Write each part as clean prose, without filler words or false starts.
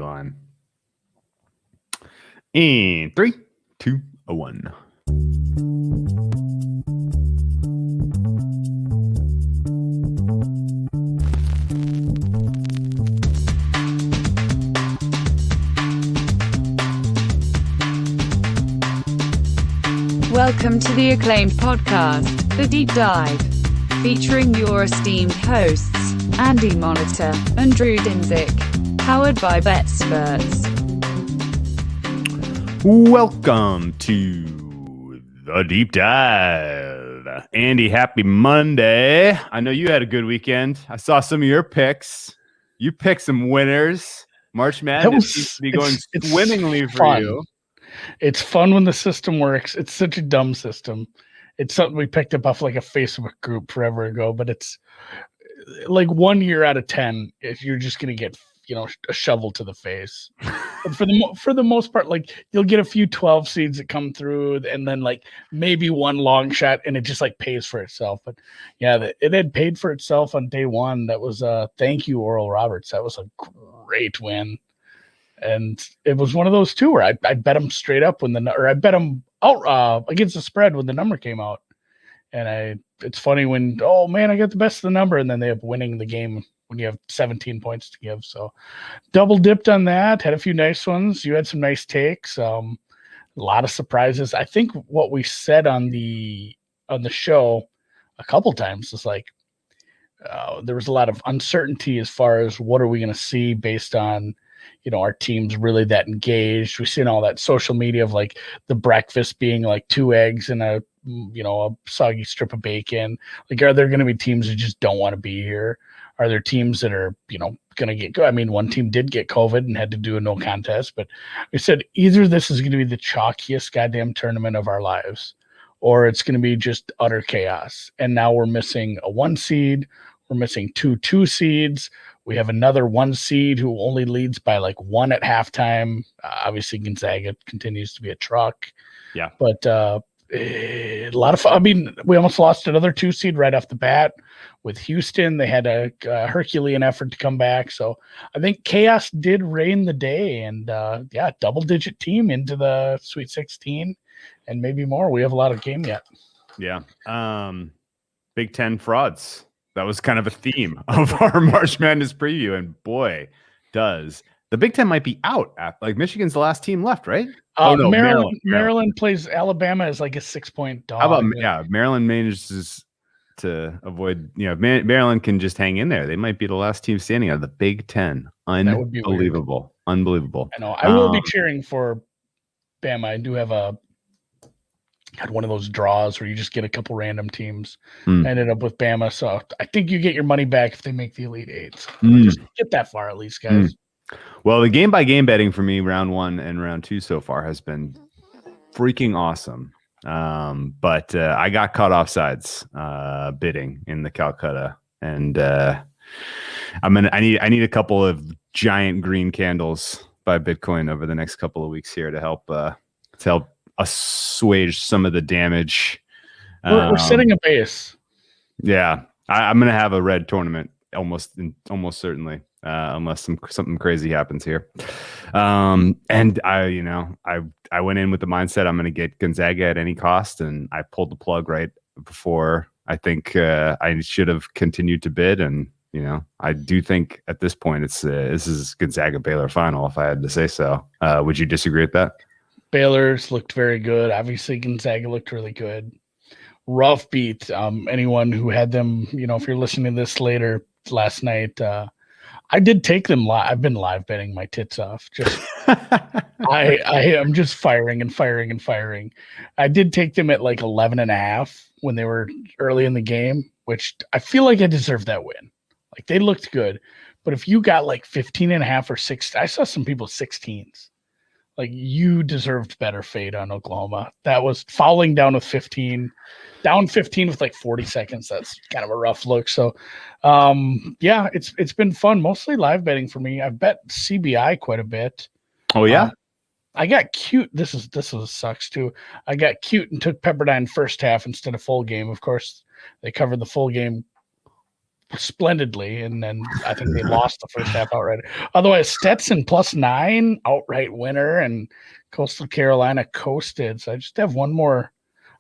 line. In 3, 2, 1. Welcome to the acclaimed podcast, The Deep Dive, featuring your esteemed hosts, Andy Monitor and Drew Dinzik, powered by BetSperts. Welcome to The Deep Dive. Andy, happy Monday. I know you had a good weekend. I saw some of your picks. You picked some winners. March Madness seems to be going swimmingly for you. It's fun when the system works. It's such a dumb system. It's something we picked up off like a Facebook group forever ago, but it's like 1 year out of 10, if you're just going to get, a shovel to the face. But for the most part, like you'll get a few 12 seeds that come through and then like maybe one long shot and it just like pays for itself. But yeah, it had paid for itself on day one. That was thank you, Oral Roberts. That was a great win. And it was one of those too where I bet him straight up I bet him out against the spread when the number came out. And it's funny when, oh man, I got the best of the number, and then they end up winning the game when you have 17 points to give. So double dipped on that, had a few nice ones. You had some nice takes, a lot of surprises. I think what we said on the show a couple times is like there was a lot of uncertainty as far as what are we going to see based on our team's really that engaged. We've seen all that social media of like the breakfast being like 2 eggs and a soggy strip of bacon. Like, are there going to be teams that just don't want to be here? Are there teams that are, going to get, I mean, one team did get COVID and had to do a no contest, but we said either this is going to be the chalkiest goddamn tournament of our lives, or it's going to be just utter chaos. And now we're missing a 1 seed. We're missing 2 seeds. We have another 1 seed who only leads by like 1 at halftime. Obviously, Gonzaga continues to be a truck. Yeah. But a lot of fun. I mean, we almost lost another 2 seed right off the bat with Houston. They had a Herculean effort to come back. So I think chaos did reign the day. And double-digit team into the Sweet 16 and maybe more. We have a lot of game yet. Yeah. Big Ten frauds. That was kind of a theme of our March Madness preview, and boy, does the Big Ten might be out. Like Michigan's the last team left, right? No, Maryland plays Alabama as like a 6-point dog. How about Maryland manages to avoid. Maryland can just hang in there. They might be the last team standing out of the Big Ten. Unbelievable. I know. I will be cheering for Bama. I do have had one of those draws where you just get a couple random teams. I ended up with Bama, so I think you get your money back if they make the Elite Eight. So just get that far at least, guys. Well, the game-by-game betting for me, round 1 and round 2 so far has been freaking awesome. But I got caught off sides bidding in the Calcutta, and I need a couple of giant green candles by Bitcoin over the next couple of weeks here to help assuage some of the damage. We're setting a base. Yeah, I'm gonna have a red tournament almost certainly, unless something crazy happens here. And I went in with the mindset I'm gonna get Gonzaga at any cost, and I pulled the plug right before I think I should have continued to bid. And I do think at this point this is Gonzaga Baylor final, if I had to say so. Would you disagree with that? Baylor's looked very good. Obviously, Gonzaga looked really good. Rough beat. Anyone who had them, if you're listening to this later last night, I did take them live. I've been live betting my tits off. Just I am just firing and firing and firing. I did take them at like 11.5 when they were early in the game, which I feel like I deserved that win. Like they looked good. But if you got like 15.5 or 6, I saw some people 16s. Like you deserved better fade on Oklahoma. That was fouling down with 15 with like 40 seconds. That's kind of a rough look. So, it's been fun. Mostly live betting for me. I've bet CBI quite a bit. Oh yeah. I got cute. This sucks too. I got cute and took Pepperdine first half instead of full game. Of course, they covered the full game splendidly, and then I think they lost the first half outright. Otherwise, Stetson +9 outright winner, and Coastal Carolina coasted. So I just have one more.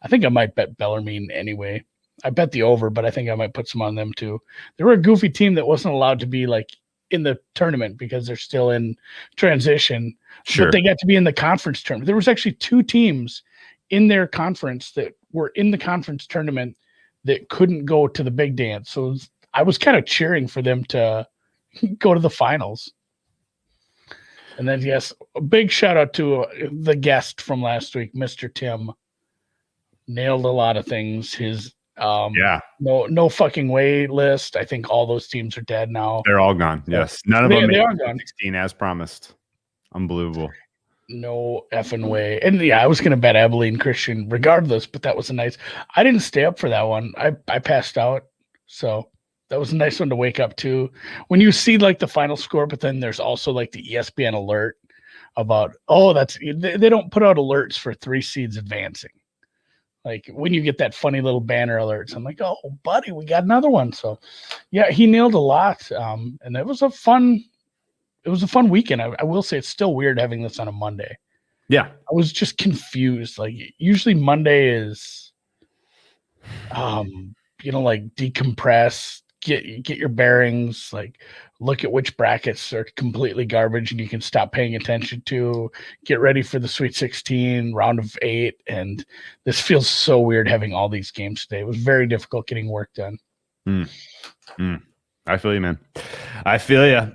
I think I might bet Bellarmine anyway. I bet the over, but I think I might put some on them too. They were a goofy team that wasn't allowed to be like in the tournament because they're still in transition. Sure. But they got to be in the conference tournament. There was actually 2 teams in their conference that were in the conference tournament that couldn't go to the big dance. So I was kind of cheering for them to go to the finals. And then, yes, a big shout out to the guest from last week, Mr. Tim. Nailed a lot of things. His no fucking way list. I think all those teams are dead now. They're all gone. Yes. None of them they made are gone. 16 as promised. Unbelievable. No effing way. And yeah, I was gonna bet Abilene Christian regardless, but that was a nice. I didn't stay up for that one. I passed out. So that was a nice one to wake up to. When you see like the final score, but then there's also like the ESPN alert about they don't put out alerts for 3 seeds advancing. Like when you get that funny little banner alerts, I'm like, oh, buddy, we got another one. So, yeah, he nailed a lot, and it was a fun weekend. I will say it's still weird having this on a Monday. Yeah, I was just confused. Like usually Monday is, like decompress, get your bearings, like look at which brackets are completely garbage and you can stop paying attention to, get ready for the Sweet 16 round of 8. And this feels so weird having all these games today. It was very difficult getting work done. I feel you, man. I feel you.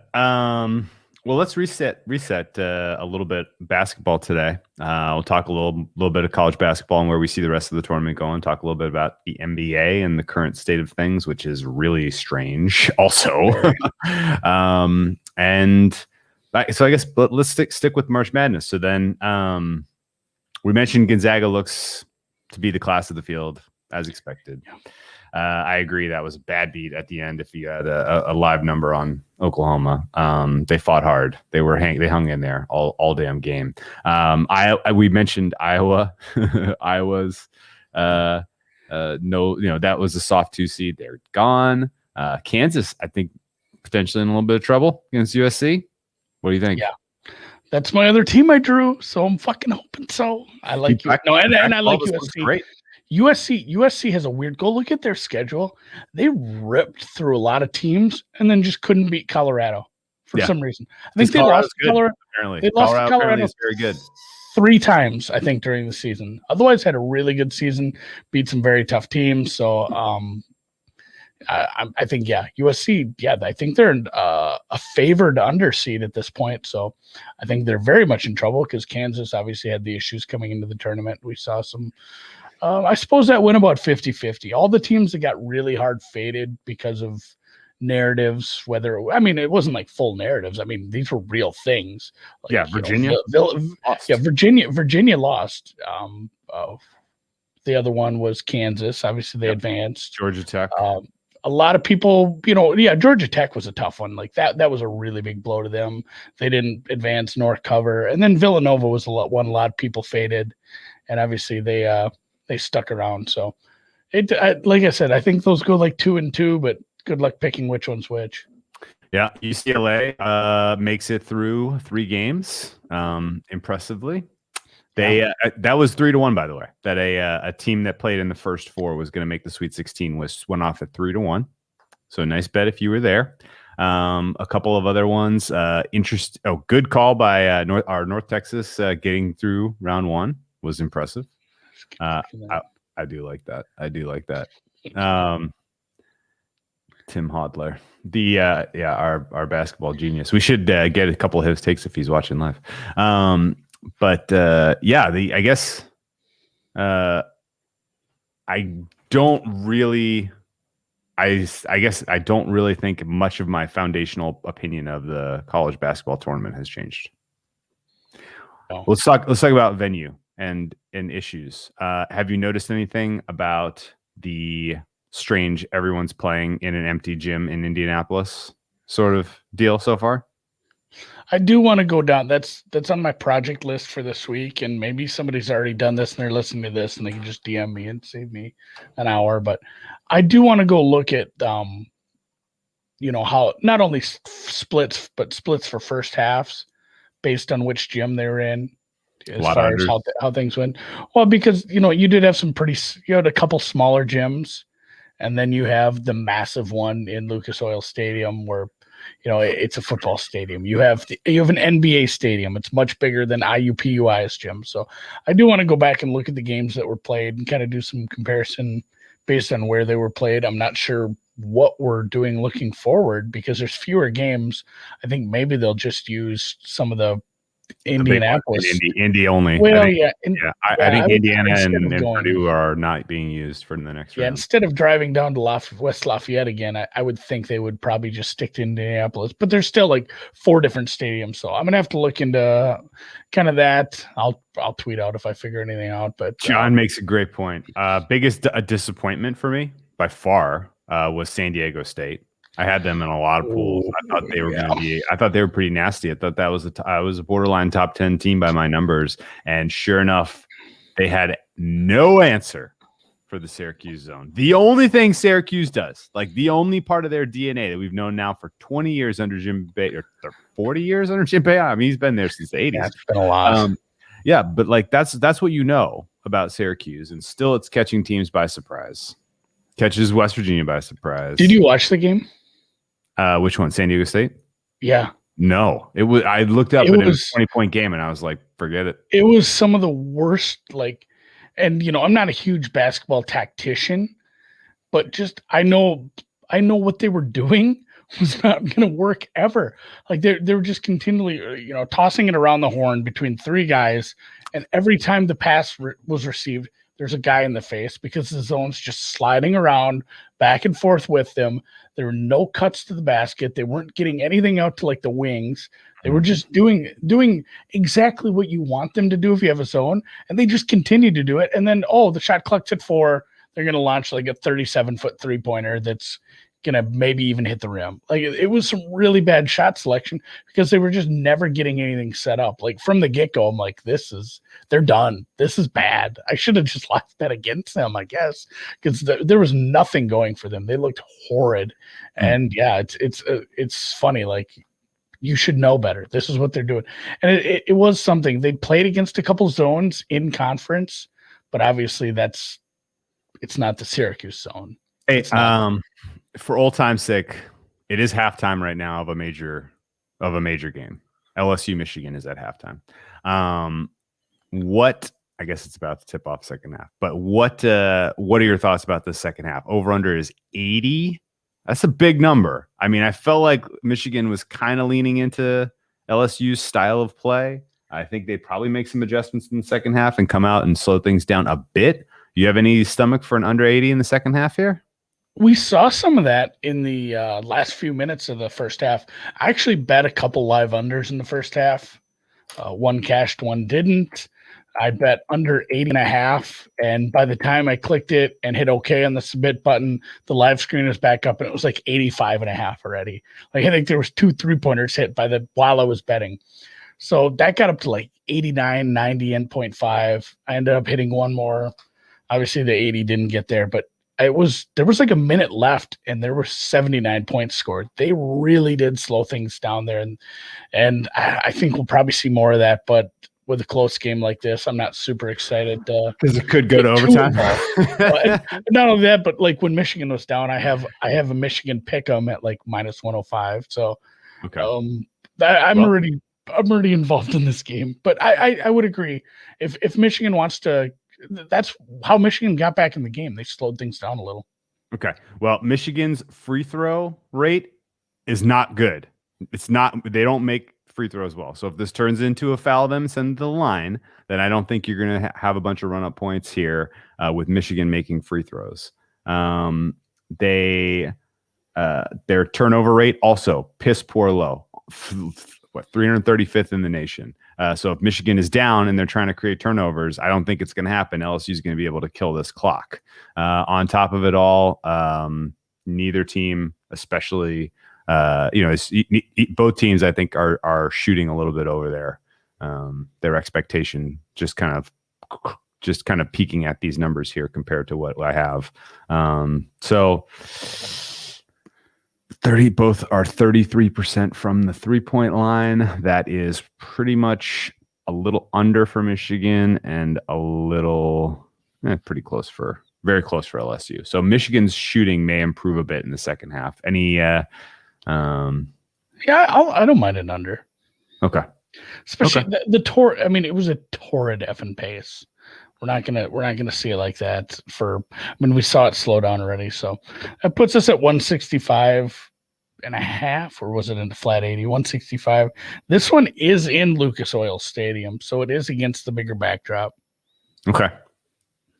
Well, let's reset a little bit basketball today. We'll talk a little bit of college basketball and where we see the rest of the tournament going. Talk a little bit about the NBA and the current state of things, which is really strange. Also, and so I guess let's stick with March Madness. So then, we mentioned Gonzaga looks to be the class of the field as expected. I agree that was a bad beat at the end. If you had a live number on Oklahoma, they fought hard. They hung in there all damn game. We mentioned Iowa. Iowa's that was a soft 2 seed. They're gone. Kansas, I think, potentially in a little bit of trouble against USC. What do you think? Yeah, that's my other team I drew, so I'm fucking hoping so. I like you. No, and I like USC. Great. USC has a weird goal. Look at their schedule. They ripped through a lot of teams and then just couldn't beat Colorado for some reason. I think they lost to Colorado. Apparently. They lost to Colorado is very good. 3 times, I think, during the season. Otherwise, had a really good season, beat some very tough teams. So I think, USC, I think they're a favored underseed at this point. So I think they're very much in trouble because Kansas obviously had the issues coming into the tournament. We saw some I suppose that went about 50-50. All the teams that got really hard faded because of narratives, it wasn't like full narratives. I mean, these were real things. Like, Virginia. Virginia lost. The other one was Kansas. Obviously, they advanced. Georgia Tech. A lot of people, Georgia Tech was a tough one. Like that was a really big blow to them. They didn't advance nor cover. And then Villanova was one a lot of people faded. And obviously they stuck around. So like I said, I think those go like 2-2, but good luck picking which one's which. Yeah. UCLA makes it through 3 games impressively. They that was 3-1, by the way, that a team that played in the first 4 was going to make the Sweet 16 went off at 3-1. So nice bet if you were there. A couple of other ones. Good call by our North Texas getting through round 1 was impressive. I do like that. Tim Hodler, our basketball genius. We should get a couple of his takes if he's watching live. I guess I don't really. I guess I don't really think much of my foundational opinion of the college basketball tournament has changed. No. Let's talk about venue and issues. Have you noticed anything about the strange everyone's playing in an empty gym in Indianapolis sort of deal so far? I do want to go down. That's on my project list for this week, and maybe somebody's already done this and they're listening to this and they can just DM me and save me an hour. But I do want to go look at how not only splits, but splits for first halves based on which gym they were in, as far as how things went. Well, because you did have you had a couple smaller gyms, and then you have the massive one in Lucas Oil Stadium where it's a football stadium. You have an NBA stadium. It's much bigger than IUPUI's gym. So I do want to go back and look at the games that were played and kind of do some comparison based on where they were played. I'm not sure what we're doing looking forward because there's fewer games. I think maybe they'll just use some of the Indianapolis. Indy only. Well, I think Indiana and Purdue are not being used for the next round. Instead of driving down to West Lafayette again, I would think they would probably just stick to Indianapolis. But there's still like 4 different stadiums, so I'm gonna have to look into kind of that. I'll tweet out if I figure anything out. But John makes a great point. Biggest disappointment for me by far was San Diego State. I had them in a lot of pools. I thought they were going to be. I thought they were pretty nasty. I thought that was I was a borderline top 10 team by my numbers, and sure enough, they had no answer for the Syracuse zone. The only thing Syracuse does, like the only part of their DNA that we've known now for 20 years under Jim Bay, or 40 years under Jim Bay. I mean, he's been there since the 80s. Yeah, it's been a lot. But like that's what you know about Syracuse, and still it's catching teams by surprise. Catches West Virginia by surprise. Did you watch the game? Which one? San Diego State? Yeah. No, it was. I looked up, and it was a 20-point game, and I was like, forget it. It was some of the worst. And I'm not a huge basketball tactician, but just I know what they were doing was not going to work ever. Like they were just continually, tossing it around the horn between 3 guys, and every time the pass was received, there's a guy in the face because the zone's just sliding around back and forth with them. There were no cuts to the basket. They weren't getting anything out to like the wings. They were just doing exactly what you want them to do if you have a zone, and they just continue to do it. And then, the shot clock's at 4. They're going to launch like a 37-foot 3-pointer that's going to maybe even hit the rim. Like it was some really bad shot selection because they were just never getting anything set up. Like from the get-go, I'm like, they're done. This is bad. I should have just lost that against them, I guess, because there was nothing going for them. They looked horrid. And yeah, it's funny. Like you should know better. This is what they're doing. And it was something. They played against a couple zones in conference, but obviously it's not the Syracuse zone. Hey, for old time's sake, it is halftime right now of a major game. LSU Michigan is at halftime. I guess it's about to tip off second half. But what are your thoughts about the second half? Over under is 80. That's a big number. I mean, I felt like Michigan was kind of leaning into LSU's style of play. I think they probably make some adjustments in the second half and come out and slow things down a bit. You have any stomach for an under 80 in the second half here? We saw some of that in the last few minutes of the first half. I actually bet a couple live unders in the first half. One cashed, one didn't. I bet under 80.5, and by the time I clicked it and hit OK on the submit button, the live screen was back up, and it was like 85.5 already. Like I think there was 2 3-pointers hit while I was betting. So that got up to like 89, 90, and 0.5. I ended up hitting one more. Obviously, the 80 didn't get there, but there was like a minute left, and there were 79 points scored. They really did slow things down there, and I think we'll probably see more of that. But with a close game like this, I'm not super excited because it could go to overtime. Not only that, but like when Michigan was down, I have a Michigan pick 'em at like minus 105. So okay, I'm already involved in this game. But I would agree if Michigan wants to. That's how Michigan got back in the game. They slowed things down a little. Okay. Well, Michigan's free throw rate is not good. It's not. They don't make free throws well. So if this turns into a foul, them send to the line, then I don't think you're going to have a bunch of run-up points here with Michigan making free throws. Their turnover rate also piss poor low. 335th in the nation. So if Michigan is down and they're trying to create turnovers, I don't think it's going to happen. LSU is going to be able to kill this clock. On top of it all, neither team, especially, both teams, I think are shooting a little bit over their expectation, just kind of peeking at these numbers here compared to what I have. So both are 33% from the 3-point line. That is pretty much a little under for Michigan and a little pretty close very close for LSU. So Michigan's shooting may improve a bit in the second half. Any I don't mind an under. Okay. Especially I mean, it was a torrid effing pace. We're not gonna see it like that we saw it slow down already. So that puts us at 165.5, or was it in the flat 80? 165. This one is in Lucas Oil Stadium, so it is against the bigger backdrop. Okay.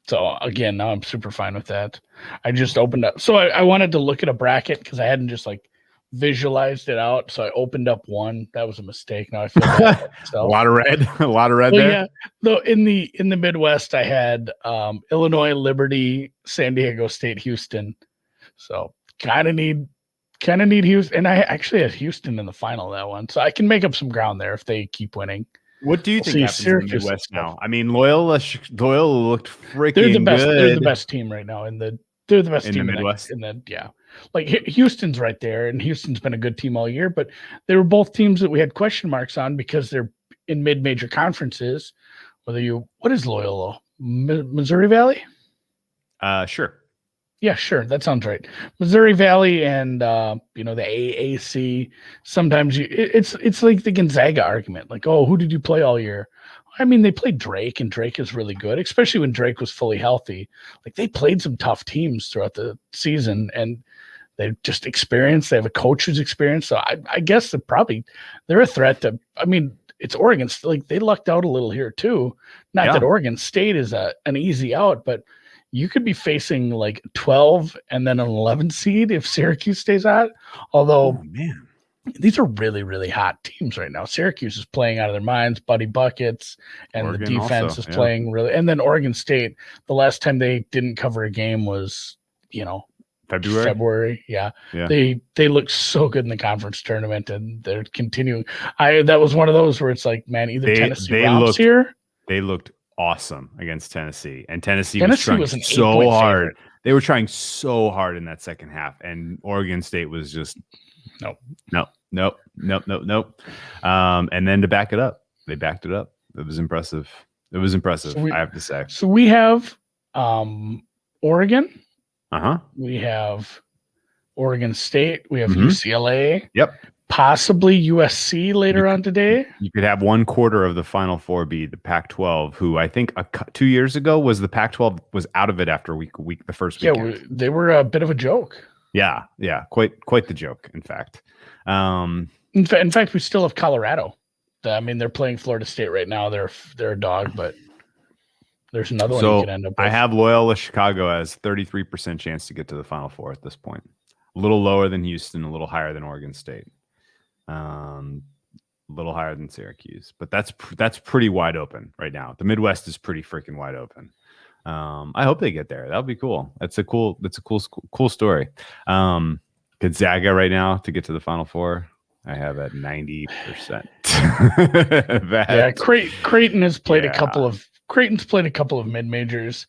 So again, now I'm super fine with that. I just opened up. So I wanted to look at a bracket because I hadn't just visualized it out. So I opened up one. That was a mistake. Now I feel bad. A lot of red there. Yeah. Though in the Midwest, I had Illinois, Liberty, San Diego State, Houston. So kind of need Houston, and I actually had Houston in the final of that one. So I can make up some ground there if they keep winning. What do you think happens in the Midwest now? I mean, Loyola looked freaking they're the best. good. They're the best team right now. They're the best team in the Midwest. Houston's right there, and Houston's been a good team all year. But they were both teams that we had question marks on because they're in mid-major conferences. What is Loyola? Missouri Valley? Sure. Yeah, sure. That sounds right. Missouri Valley and the AAC. Sometimes it's like the Gonzaga argument. Like, oh, who did you play all year? I mean, they played Drake, and Drake is really good, especially when Drake was fully healthy. Like, they played some tough teams throughout the season, and they've just experienced. They have a coach who's experienced. So I guess they're a threat to. I mean, it's Oregon. They lucked out a little here too. Not that Oregon State is an easy out, but you could be facing 12 and then an 11 seed if Syracuse stays out. Although, these are really, really hot teams right now. Syracuse is playing out of their minds, Buddy Buckets, and Oregon the defense is playing really. And then Oregon State, the last time they didn't cover a game was, February. Yeah. They looked so good in the conference tournament, and they're continuing. That was one of those where it's either Tennessee romps here. They looked awesome against Tennessee, and Tennessee was trying so hard. Favorite. They were trying so hard in that second half, and Oregon State was just nope. And then to back it up, they backed it up. It was impressive. I have to say. So we have Oregon. We have Oregon State. We have UCLA. Yep. Possibly USC later on today. You could have one quarter of the Final Four be the Pac-12, who I think 2 years ago was the Pac-12 was out of it after the first weekend. Yeah, they were a bit of a joke. Yeah, quite the joke. In fact, in fact, we still have Colorado. I mean, they're playing Florida State right now. They're a dog, but there's another one you could end up with. I have Loyola Chicago as 33% chance to get to the Final Four at this point. A little lower than Houston, a little higher than Oregon State. A little higher than Syracuse, but that's pretty wide open right now. The Midwest is pretty freaking wide open. I hope they get there. That'll be cool. That's a cool story. Gonzaga right now to get to the Final Four, I have at 90%. Creighton has played Creighton's played a couple of mid majors.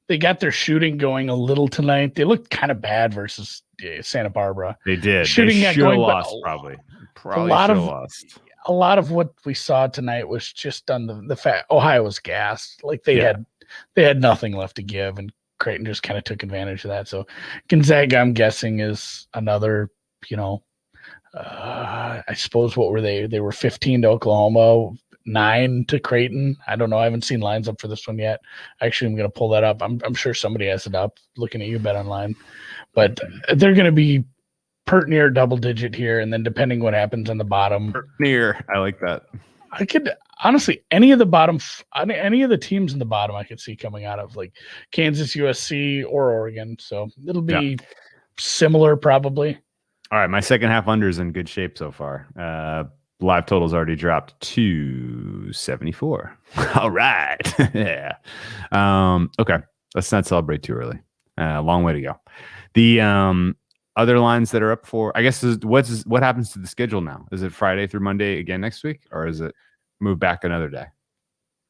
They got their shooting going a little tonight. They looked kind of bad versus Santa Barbara. They did. Shooting they got going, lost probably. A lot of what we saw tonight was just on the fact Ohio was gassed. They had nothing left to give, and Creighton just kind of took advantage of that. So Gonzaga, I'm guessing, is another. I suppose what were they? They were 15 to Oklahoma, 9 to Creighton. I don't know. I haven't seen lines up for this one yet. Actually, I'm going to pull that up. I'm sure somebody has it up. Looking at you, Bet Online, but they're going to be pert near double digit here, and then depending what happens on the bottom. Pert near, I like that. I could honestly any of the teams in the bottom I could see coming out of Kansas, USC, or Oregon. So it'll be similar probably. All right, my second half under is in good shape so far. Live totals already dropped to 74. All right. Yeah. Okay. Let's not celebrate too early. Long way to go. The other lines that are up for, I guess, what happens to the schedule now? Is it Friday through Monday again next week, or is it move back another day?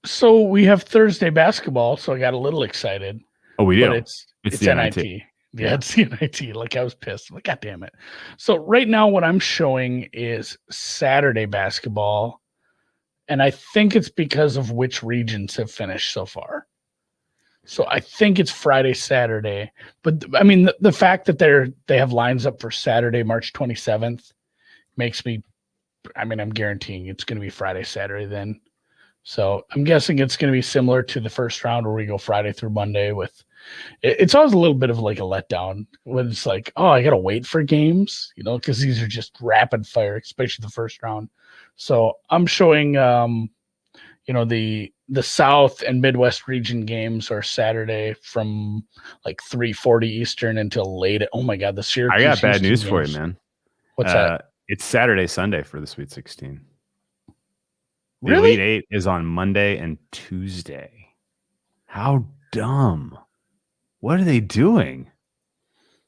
So we have Thursday basketball, so I got a little excited. Oh, we do. But it's the NIT. Yeah, it's CNIT. Like I was pissed. I'm like, God damn it. So right now what I'm showing is Saturday basketball. And I think it's because of which regions have finished so far. So I think it's Friday, Saturday. But I mean, the fact that they have lines up for Saturday, March 27th makes me, I mean, I'm guaranteeing it's going to be Friday, Saturday then. So I'm guessing it's going to be similar to the first round where we go Friday through Monday with, it's always a little bit of like a letdown when it's like, oh, I got to wait for games, you know, because these are just rapid fire, especially the first round. So I'm showing, you know, the South and Midwest region games are Saturday from like 3:40 Eastern until late. Oh my God, the Syracuse. I got bad Houston news for games. you, man. What's that? It's Saturday, Sunday for the Sweet 16. The Really? Elite Eight is on Monday and Tuesday. How dumb. What are they doing?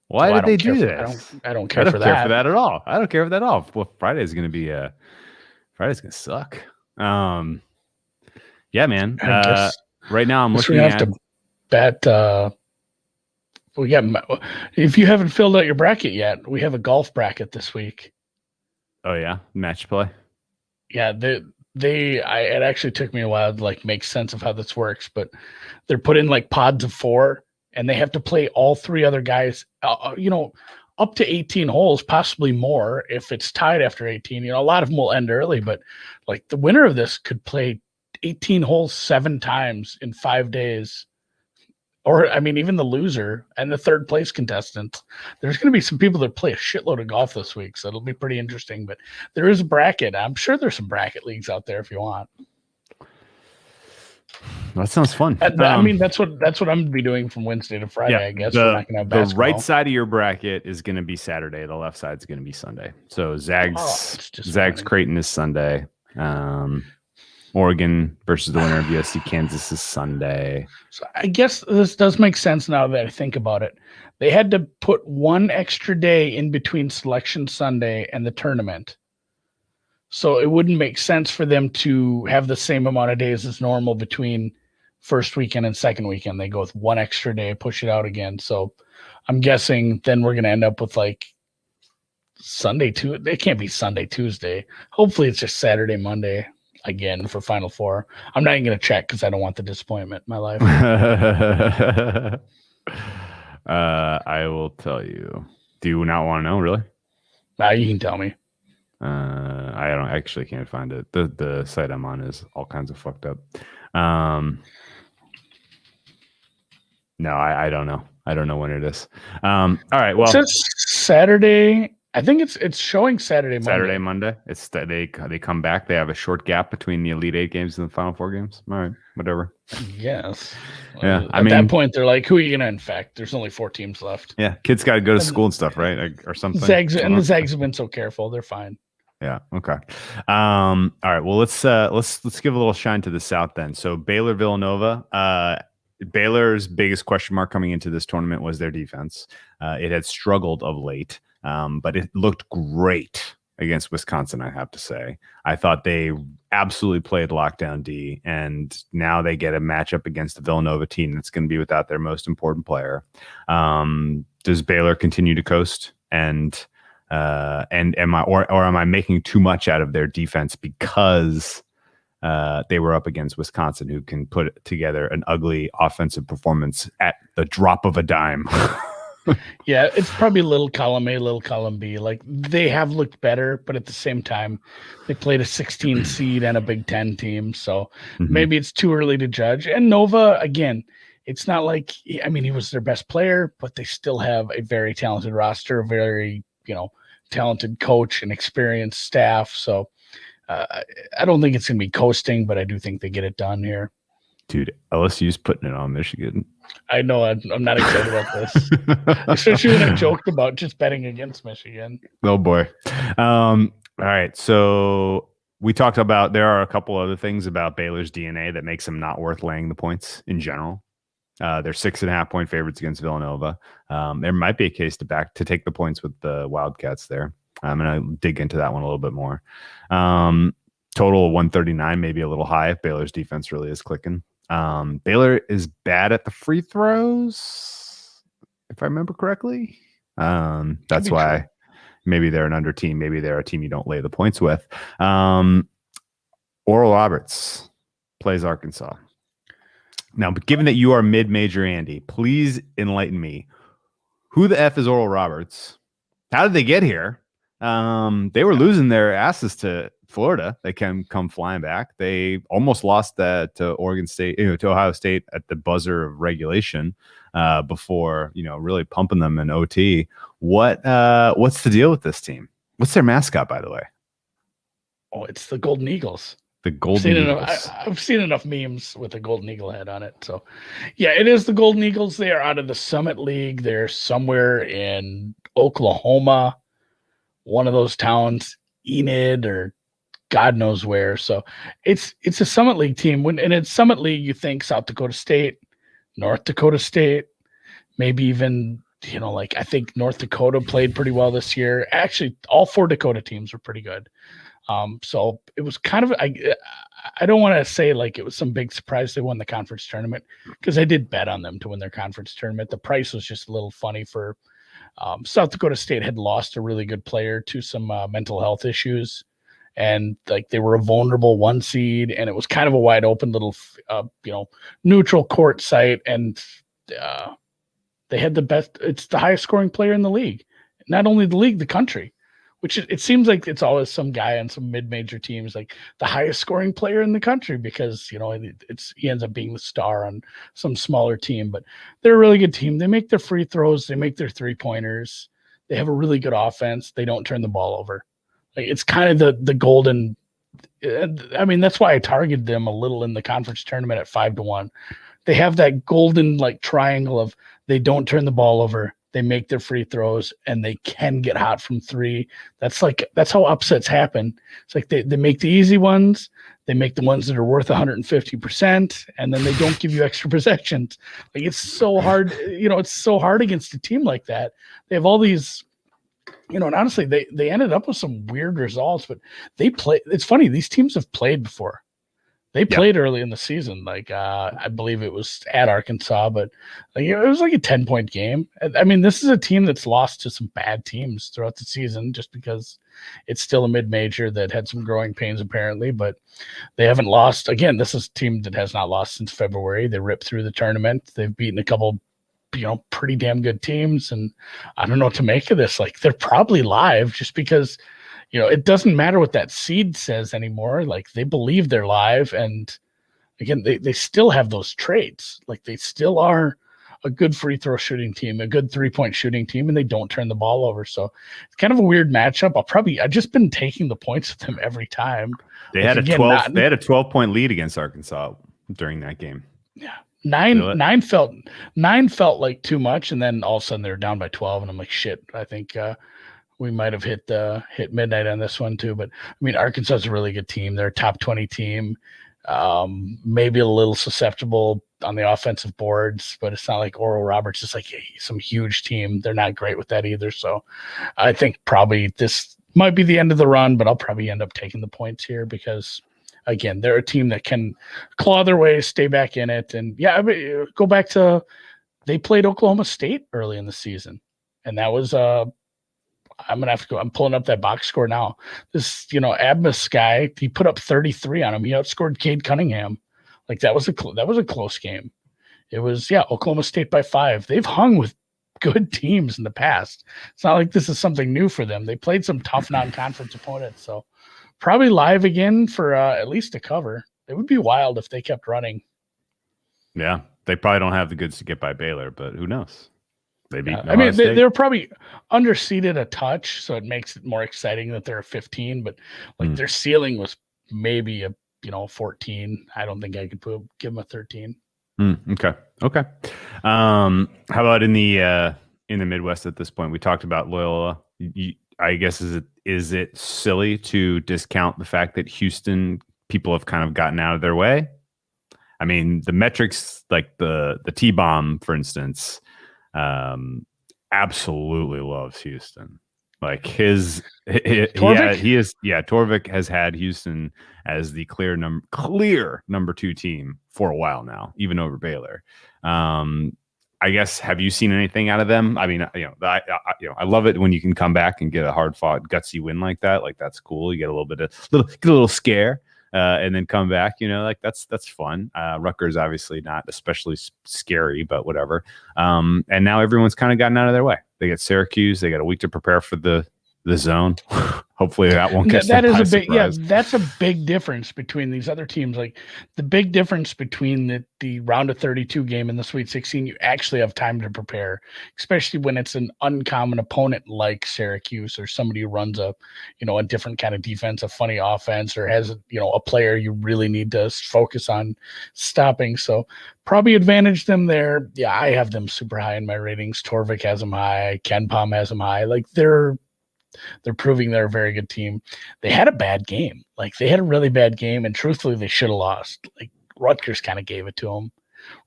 Why Well, did they do this? I don't I care don't for care that. for that at all. I don't care for that at all. Well, Friday's gonna suck. Yeah, man. I guess Right now I'm guess looking we have at to bet. We got, if you haven't filled out your bracket yet, we have a golf bracket this week. oh yeah, match play. Yeah, it actually took me a while to like make sense of how this works, but they're put in like pods of 4 and they have to play all 3 other guys, you know, up to 18 holes, possibly more if it's tied after 18. You know, a lot of them will end early, but like the winner of this could play 18 holes 7 times in 5 days. Or, I mean, even the loser and the third place contestant. There's going to be some people that play a shitload of golf this week, so it'll be pretty interesting. But there is a bracket. I'm sure there's some bracket leagues out there if you want. That sounds fun. I mean, that's what I'm going to be doing from Wednesday to Friday. I guess we're not going to have the basketball. right side of your bracket is going to be Saturday. The left side is going to be Sunday. So Zags Creighton is Sunday. Oregon versus the winner of USC Kansas is Sunday. So I guess this does make sense now that I think about it. They had to put 1 extra day in between Selection Sunday and the tournament. So it wouldn't make sense for them to have the same amount of days as normal between first weekend and second weekend. They go with 1 extra day, push it out again. So I'm guessing then we're going to end up with like Sunday, Tuesday. It can't be Sunday, Tuesday. Hopefully it's just Saturday, Monday. Again for Final Four. I'm not even going to check because I don't want the disappointment in my life. I will tell you. Do you not want to know, really? You can tell me. I actually can't find it. The site I'm on is all kinds of fucked up. No, I don't know. I don't know when it is. All right. Well, it says Saturday. I think it's showing Saturday, Monday. It's they come back. They have a short gap between the Elite Eight games and the Final Four games. All right, whatever. Yes. Yeah. At that point, they're like, "Who are you going to infect?" There's only 4 teams left. Yeah, kids got to go to school and stuff, right? Or something. The Zags have been so careful. They're fine. Yeah. Okay. All right. Well, let's give a little shine to the South then. So Baylor Villanova. Baylor's biggest question mark coming into this tournament was their defense. It had struggled of late. But it looked great against Wisconsin, I have to say. I thought they absolutely played lockdown D, and now they get a matchup against the Villanova team that's going to be without their most important player. Does Baylor continue to coast? And am I making too much out of their defense because they were up against Wisconsin, who can put together an ugly offensive performance at the drop of a dime? Yeah, it's probably little column A, little column B. Like they have looked better, but at the same time, they played a 16 seed and a Big Ten team. So maybe it's too early to judge. And Nova, again, it's not like, I mean, he was their best player, but they still have a very talented roster, a very, talented coach and experienced staff. So I don't think it's going to be coasting, but I do think they get it done here. Dude, LSU's putting it on Michigan. I know. I'm not excited about this, especially when I joked about just betting against Michigan. Oh boy. All right. So we talked about, there are a couple other things about Baylor's DNA that makes them not worth laying the points in general. They're 6.5 point favorites against Villanova. There might be a case to take the points with the Wildcats there. I'm going to dig into that one a little bit more. Total of 139, maybe a little high if Baylor's defense really is clicking. Baylor is bad at the free throws. if I remember correctly. Could That's be why true. maybe they're an under team. Maybe they're a team you don't lay the points with. Oral Roberts plays Arkansas. Now, but given that you are mid-major Andy, please enlighten me. Who the F is Oral Roberts? How did they get here? They were losing their asses to Florida. They can come flying back. They almost lost that to Oregon State, to Ohio State at the buzzer of regulation before, really pumping them in OT. What's the deal with this team? What's their mascot, by the way? Oh, it's the Golden Eagles. The Golden Eagles. I've seen enough memes with a Golden Eagle head on it. So, yeah, it is the Golden Eagles. They are out of the Summit League. They're somewhere in Oklahoma, one of those towns, Enid or God knows where. So it's a Summit League team. And it's Summit League, you think South Dakota State, North Dakota State, maybe even, I think North Dakota played pretty well this year. Actually, all 4 Dakota teams were pretty good. So it was kind of, I don't want to say like it was some big surprise they won the conference tournament, because I did bet on them to win their conference tournament. The price was just a little funny for South Dakota State had lost a really good player to some mental health issues, and like they were a vulnerable 1 seed, and it was kind of a wide open little, neutral court site, and they had it's the highest scoring player in the league, not only the league, the country. Which it seems like it's always some guy on some mid-major teams, like the highest scoring player in the country, because he ends up being the star on some smaller team. But they're a really good team. They make their free throws, they make their 3-pointers. They have a really good offense. They don't turn the ball over. Like it's kind of the golden. I mean, that's why I targeted them a little in the conference tournament at 5-1. They have that golden like triangle of they don't turn the ball over. They make their free throws, and they can get hot from 3. That's how upsets happen. It's like they make the easy ones. They make the ones that are worth 150%, and then they don't give you extra possessions. Like it's so hard. It's so hard against a team like that. They have all these, and honestly, they ended up with some weird results, but they play. It's funny. These teams have played before. They played early in the season, like I believe it was at Arkansas, but it was like a 10-point game. I mean, this is a team that's lost to some bad teams throughout the season, just because it's still a mid-major that had some growing pains apparently, but they haven't lost. Again, this is a team that has not lost since February. They ripped through the tournament. They've beaten a couple, pretty damn good teams, and I don't know what to make of this. Like they're probably live just because it doesn't matter what that seed says anymore. Like they believe they're live. And again, they still have those traits. Like they still are a good free throw shooting team, a good 3-point shooting team, and they don't turn the ball over. So it's kind of a weird matchup. I've just been taking the points with them every time. They had a 12-point lead against Arkansas during that game. Yeah. Nine felt like too much. And then all of a sudden they're down by 12. And I'm like, shit, I think, we might have hit midnight on this one too, but I mean, Arkansas is a really good team. They're a top 20 team, maybe a little susceptible on the offensive boards, but it's not like Oral Roberts is like some huge team. They're not great with that either. So I think probably this might be the end of the run, but I'll probably end up taking the points here because again, they're a team that can claw their way, stay back in it. And yeah, go back to, they played Oklahoma State early in the season, and that was, I'm going to have to go. I'm pulling up that box score now. This, Abmas guy, he put up 33 on him. He outscored Cade Cunningham. Like that was a close game. It was, Oklahoma State by 5. They've hung with good teams in the past. It's not like this is something new for them. They played some tough non-conference opponents. So probably live again for at least a cover. It would be wild if they kept running. Yeah. They probably don't have the goods to get by Baylor, but who knows? They're probably underseeded a touch, so it makes it more exciting that they're a 15. But like their ceiling was maybe a 14. I don't think I could give them a 13. Okay. How about in the Midwest at this point? We talked about Loyola. I guess is it silly to discount the fact that Houston people have kind of gotten out of their way? I mean, the metrics like the T-bomb, for instance. Absolutely loves Houston. Like Torvik has had Houston as the clear number 2 team for a while now, even over Baylor. I guess, have you seen anything out of them? I mean, I love it when you can come back and get a hard fought, gutsy win like that. Like that's cool. You get a little bit of get a little scare, and then come back. Like that's fun. Rutgers obviously not especially scary, but whatever. And now everyone's kind of gotten out of their way. They get Syracuse. They got a week to prepare for the zone. Hopefully that won't catch that them is by a big surprise. that's a big difference between these other teams. Like the big difference between the round of 32 game and the Sweet 16, you actually have time to prepare, especially when it's an uncommon opponent like Syracuse or somebody who runs a different kind of defense, a funny offense, or has a player you really need to focus on stopping. So probably advantage them there. Yeah, I have them super high in my ratings. Torvik has them high. Ken Palm has them high. Like they're proving they're a very good team. They had a bad game. Like they had a really bad game, and truthfully, they should have lost. Like Rutgers kind of gave it to them.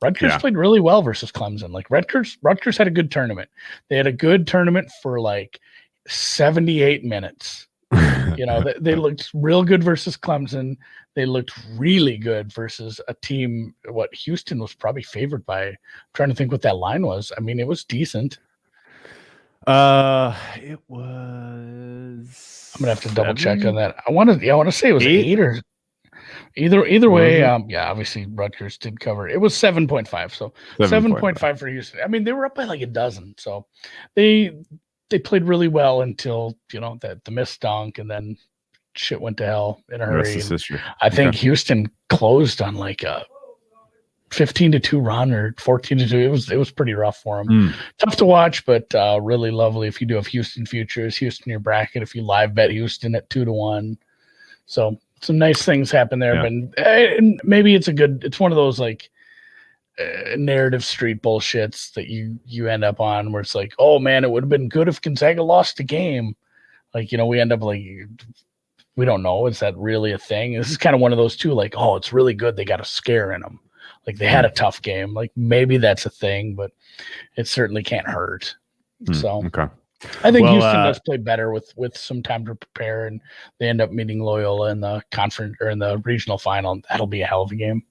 Rutgers played really well versus Clemson. Like Rutgers had a good tournament. They had a good tournament for like 78 minutes. They looked real good versus Clemson. They looked really good versus a team. What Houston was probably favored by. I'm trying to think what that line was. I mean, it was decent. It was. I'm gonna have to double check on that. I want to say it was 8 or either way. Obviously Rutgers did cover. It was 7.5. So 7.5 for Houston. I mean, they were up by like a dozen. So they played really well until that the missed dunk, and then shit went to hell in a hurry. I think Houston closed on like a 15-2 run or 14-2. It was pretty rough for them. Tough to watch, but really lovely. If you do have Houston futures, Houston in your bracket, if you live bet Houston at 2-1, so some nice things happen there. But and maybe it's one of those like narrative street bullshits that you end up on where it's like, oh man, it would have been good if Gonzaga lost the game. Like we end up like, we don't know, is that really a thing? This is kind of one of those too. Like, oh, it's really good they got a scare in them. Like they had a tough game. Like maybe that's a thing, but it certainly can't hurt. So I think Houston does play better with some time to prepare, and they end up meeting Loyola in the conference or in the regional final. That'll be a hell of a game.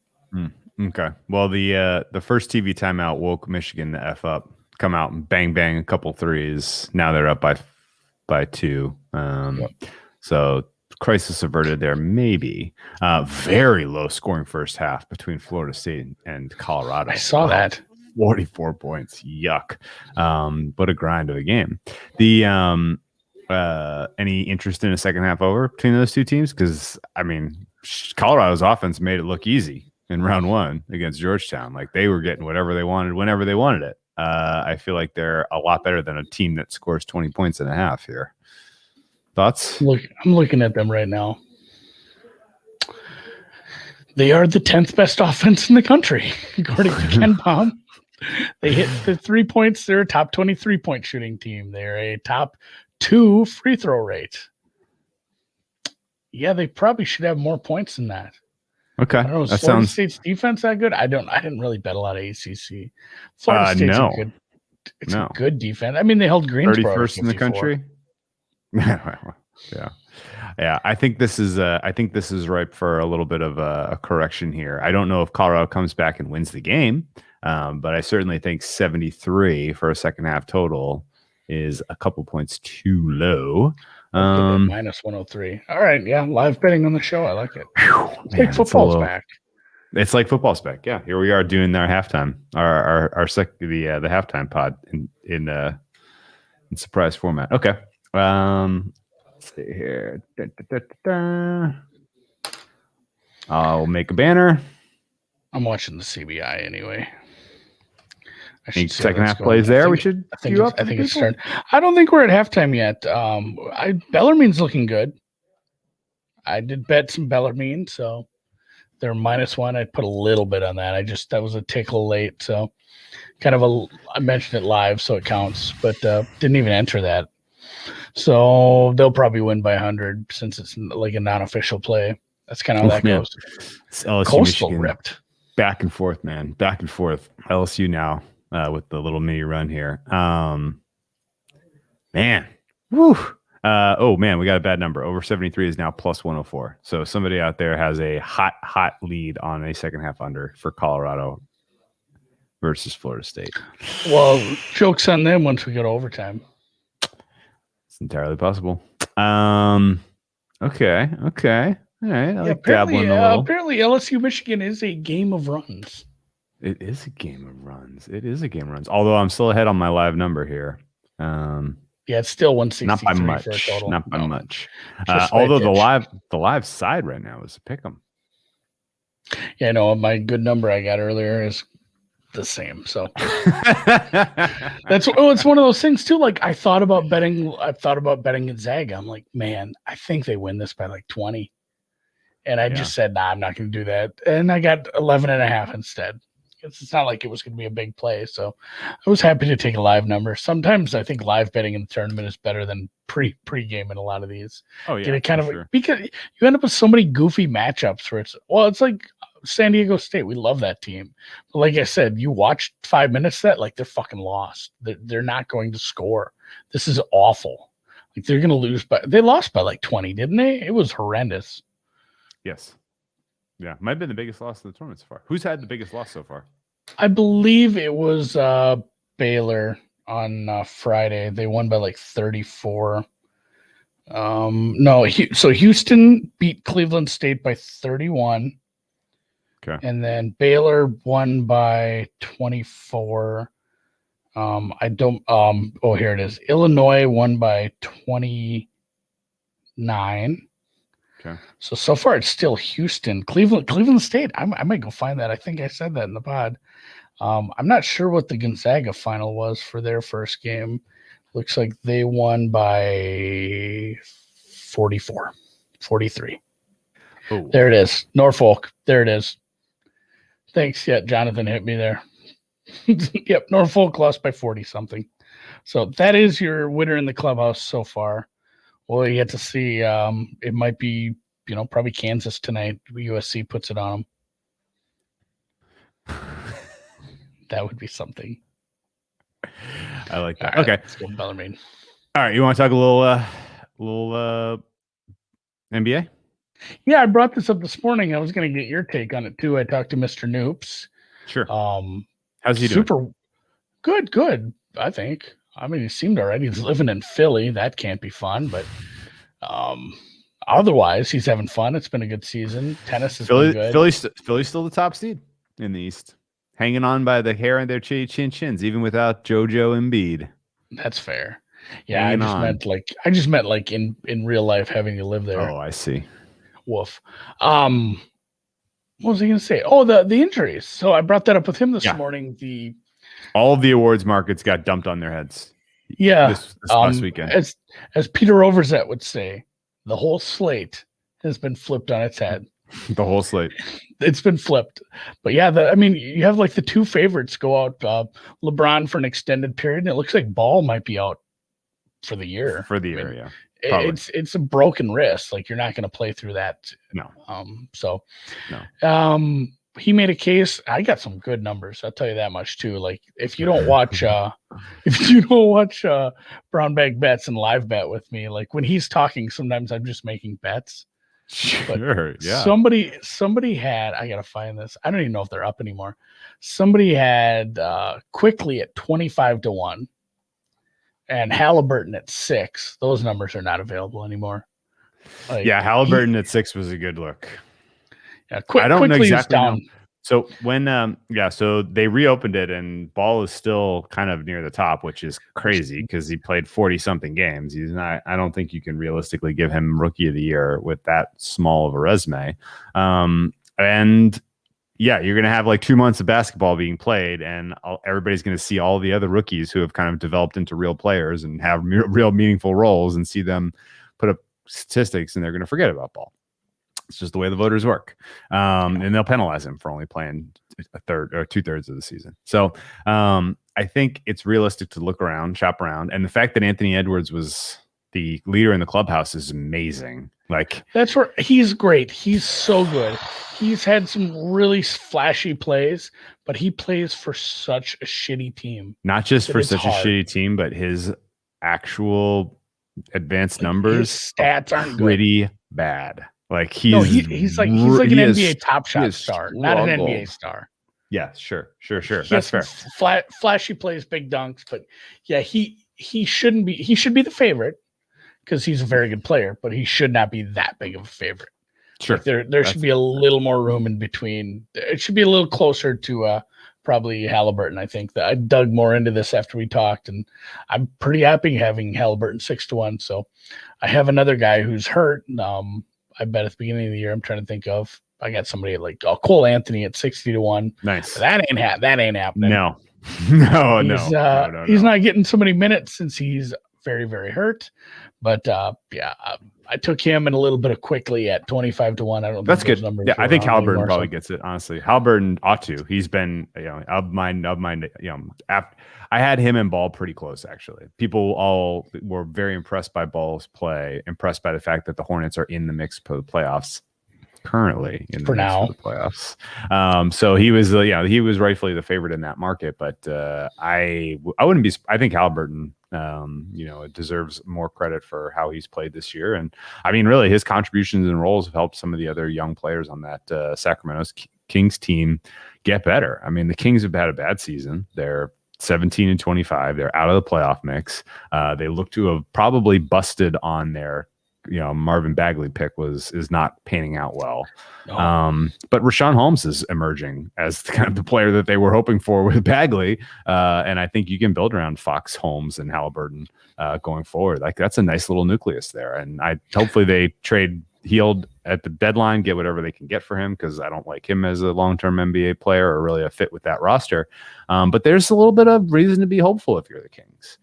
Okay. Well, the first TV timeout woke Michigan the F up. Come out and bang a couple threes. Now they're up by 2. So crisis averted there, maybe. Very low scoring first half between Florida State and Colorado. I saw that. 44 points. Yuck. But a grind of a game. The any interest in a second half over between those two teams? Because I mean, Colorado's offense made it look easy in round 1 against Georgetown. Like they were getting whatever they wanted whenever they wanted it. I feel like they're a lot better than a team that scores 20 points and a half here. Thoughts? Look, I'm looking at them right now. They are the 10th best offense in the country, according to Ken Palm. They hit the 3 points. They're a top 23 point shooting team. They're a top 2 free throw rate. Yeah, they probably should have more points than that. Okay, I don't know. Is Florida State's defense that good? I didn't really bet a lot of ACC. Florida State's a good. It's a good defense. I mean, they held Greensboro 31st in the country. Yeah. I think this is ripe for a little bit of a correction here. I don't know if Colorado comes back and wins the game, but I certainly think 73 for a second half total is a couple points too low. Minus 103. All right, yeah, live betting on the show. I like it. It's like football's back. It's like football's back. Yeah, here we are doing our halftime, the halftime pod in surprise format. Okay. Let's see here. I'll make a banner. I'm watching the CBI anyway. Any second half plays there? I think it's starting. I don't think we're at halftime yet. Bellarmine's looking good. I did bet some Bellarmine, so they're -1. I put a little bit on that. That was a tickle late, so I mentioned it live, so it counts, but didn't even enter that. So they'll probably win by 100 since it's like a non-official play. That's kind of how that goes. LSU, Coastal Michigan, ripped. Back and forth, man. Back and forth. LSU now with the little mini run here. Man. Woo. Man, we got a bad number. Over 73 is now plus 104. So somebody out there has a hot lead on a second half under for Colorado versus Florida State. Well, joke's on them once we go to overtime. It's entirely possible. Okay. All right. I like apparently, dabbling a little. apparently LSU Michigan is a game of runs. It is a game of runs. Although I'm still ahead on my live number here. Yeah, it's still 163 Not by much. for a total. Not by much. Just Although right the live side right now is a pick 'em. Yeah, no, my good number I got earlier is the same. So it's one of those things too. Like I thought about betting Gonzaga. I'm like, man, I think they win this by like 20. And I just said, nah, I'm not going to do that. And I got 11.5 instead. It's not like it was going to be a big play. So I was happy to take a live number. Sometimes I think live betting in the tournament is better than pre-game in a lot of these. Oh, yeah. Get it kind of because you end up with so many goofy matchups where it's like San Diego State. We love that team. But like I said, you watch 5 minutes of that, like they're fucking lost. They're not going to score. This is awful. Like they're going to lose, but they lost by like 20, didn't they? It was horrendous. Yes. Yeah. Might have been the biggest loss of the tournament so far. Who's had the biggest loss so far? I believe it was Baylor on Friday. They won by like 34. So Houston beat Cleveland State by 31. Okay. And then Baylor won by 24. Here it is. Illinois won by 29. Okay. So far it's still Houston. Cleveland State. I might go find that. I think I said that in the pod. I'm not sure what the Gonzaga final was for their first game. Looks like they won by 43. Oh. There it is. Norfolk. There it is. Thanks. Yeah, Jonathan hit me there. Yep, Norfolk lost by 40 something. So that is your winner in the clubhouse so far. Well, you get to see it might be, probably Kansas tonight. USC puts it on them. That would be something. I like that. All right, okay. Let's go Bellarmine. All right. You want to talk a little NBA? Yeah, I brought this up this morning. I was going to get your take on it too. I talked to Mr. Noops. Sure. How's he doing? Super good. I think. I mean, he seemed all right. He's living in Philly. That can't be fun, but otherwise, he's having fun. It's been a good season. Tennis has been good. Philly's still the top seed in the East, hanging on by the hair on their chins, even without JoJo Embiid. That's fair. Yeah, I just meant like in real life having to live there. Oh, I see. Woof. What was I going to say? Oh, the injuries. So I brought that up with him this morning. All of the awards markets got dumped on their heads. Yeah, this last weekend. As Peter Overzet would say, the whole slate has been flipped on its head. The whole slate. It's been flipped. But yeah, you have like the two favorites go out. LeBron for an extended period, and it looks like Ball might be out for the year. Yeah. Probably. It's a broken wrist. Like you're not going to play through that. No. No. He made a case. I got some good numbers. I'll tell you that much too. Like if you don't watch, Brown Bag Bets and Live Bet with me, like when he's talking, sometimes I'm just making bets. Sure. Yeah. Somebody had. I gotta find this. I don't even know if they're up anymore. Somebody had Quickly at 25-1. And Halliburton at 6. Those numbers are not available anymore. Halliburton at 6 was a good look. Yeah, I don't know exactly. Down. So when so they reopened it, and Ball is still kind of near the top, which is crazy because he played 40 something games. He's not. I don't think you can realistically give him Rookie of the Year with that small of a resume. Yeah, you're going to have like 2 months of basketball being played, and everybody's going to see all the other rookies who have kind of developed into real players and have real meaningful roles and see them put up statistics, and they're going to forget about Ball. It's just the way the voters work. And they'll penalize him for only playing a third or 2/3 of the season. So I think it's realistic to shop around. And the fact that Anthony Edwards was the leader in the clubhouse is amazing. Like that's where he's great. He's so good. He's had some really flashy plays, but he plays for such a shitty team. Not just for such a shitty team, but his actual advanced numbers, his stats aren't pretty bad. Like he's like an NBA Top Shot star, not an NBA star. Yeah, sure. He That's has some fair. flashy plays, big dunks, but yeah, he shouldn't be. He should be the favorite because he's a very good player, but he should not be that big of a favorite. Sure. Like there should be a little more room in between. It should be a little closer to probably Halliburton. I think that I dug more into this after we talked, and I'm pretty happy having Halliburton 6-1. So I have another guy who's hurt. I bet at the beginning of the year, I'm trying to think of. I got somebody like Cole Anthony at 60-1. Nice. That ain't happening. No. No, he's not getting so many minutes since he's very, very hurt. But I took him in a little bit of quickly at 25-1. I don't. That's think good. Numbers Yeah, I think Halliburton anymore, probably gets it. Honestly, Halliburton ought to. He's been, of mine. After I had him and Ball pretty close. Actually, people all were very impressed by Ball's play. Impressed by the fact that the Hornets are in the mix for the playoffs. Currently in the For now. for the playoffs. So he was he was rightfully the favorite in that market, but I wouldn't be. I think Halliburton deserves more credit for how he's played this year, and I mean really his contributions and roles have helped some of the other young players on that Sacramento Kings team get better. I mean the Kings have had a bad season. They're 17-25. They're out of the playoff mix. They look to have probably busted on their Marvin Bagley pick is not panning out well. No. But Rashawn Holmes is emerging as kind of the player that they were hoping for with Bagley. And I think you can build around Fox, Holmes, and Halliburton going forward. Like that's a nice little nucleus there. And hopefully they trade Hield at the deadline, get whatever they can get for him, because I don't like him as a long-term NBA player or really a fit with that roster. But there's a little bit of reason to be hopeful if you're the Kings.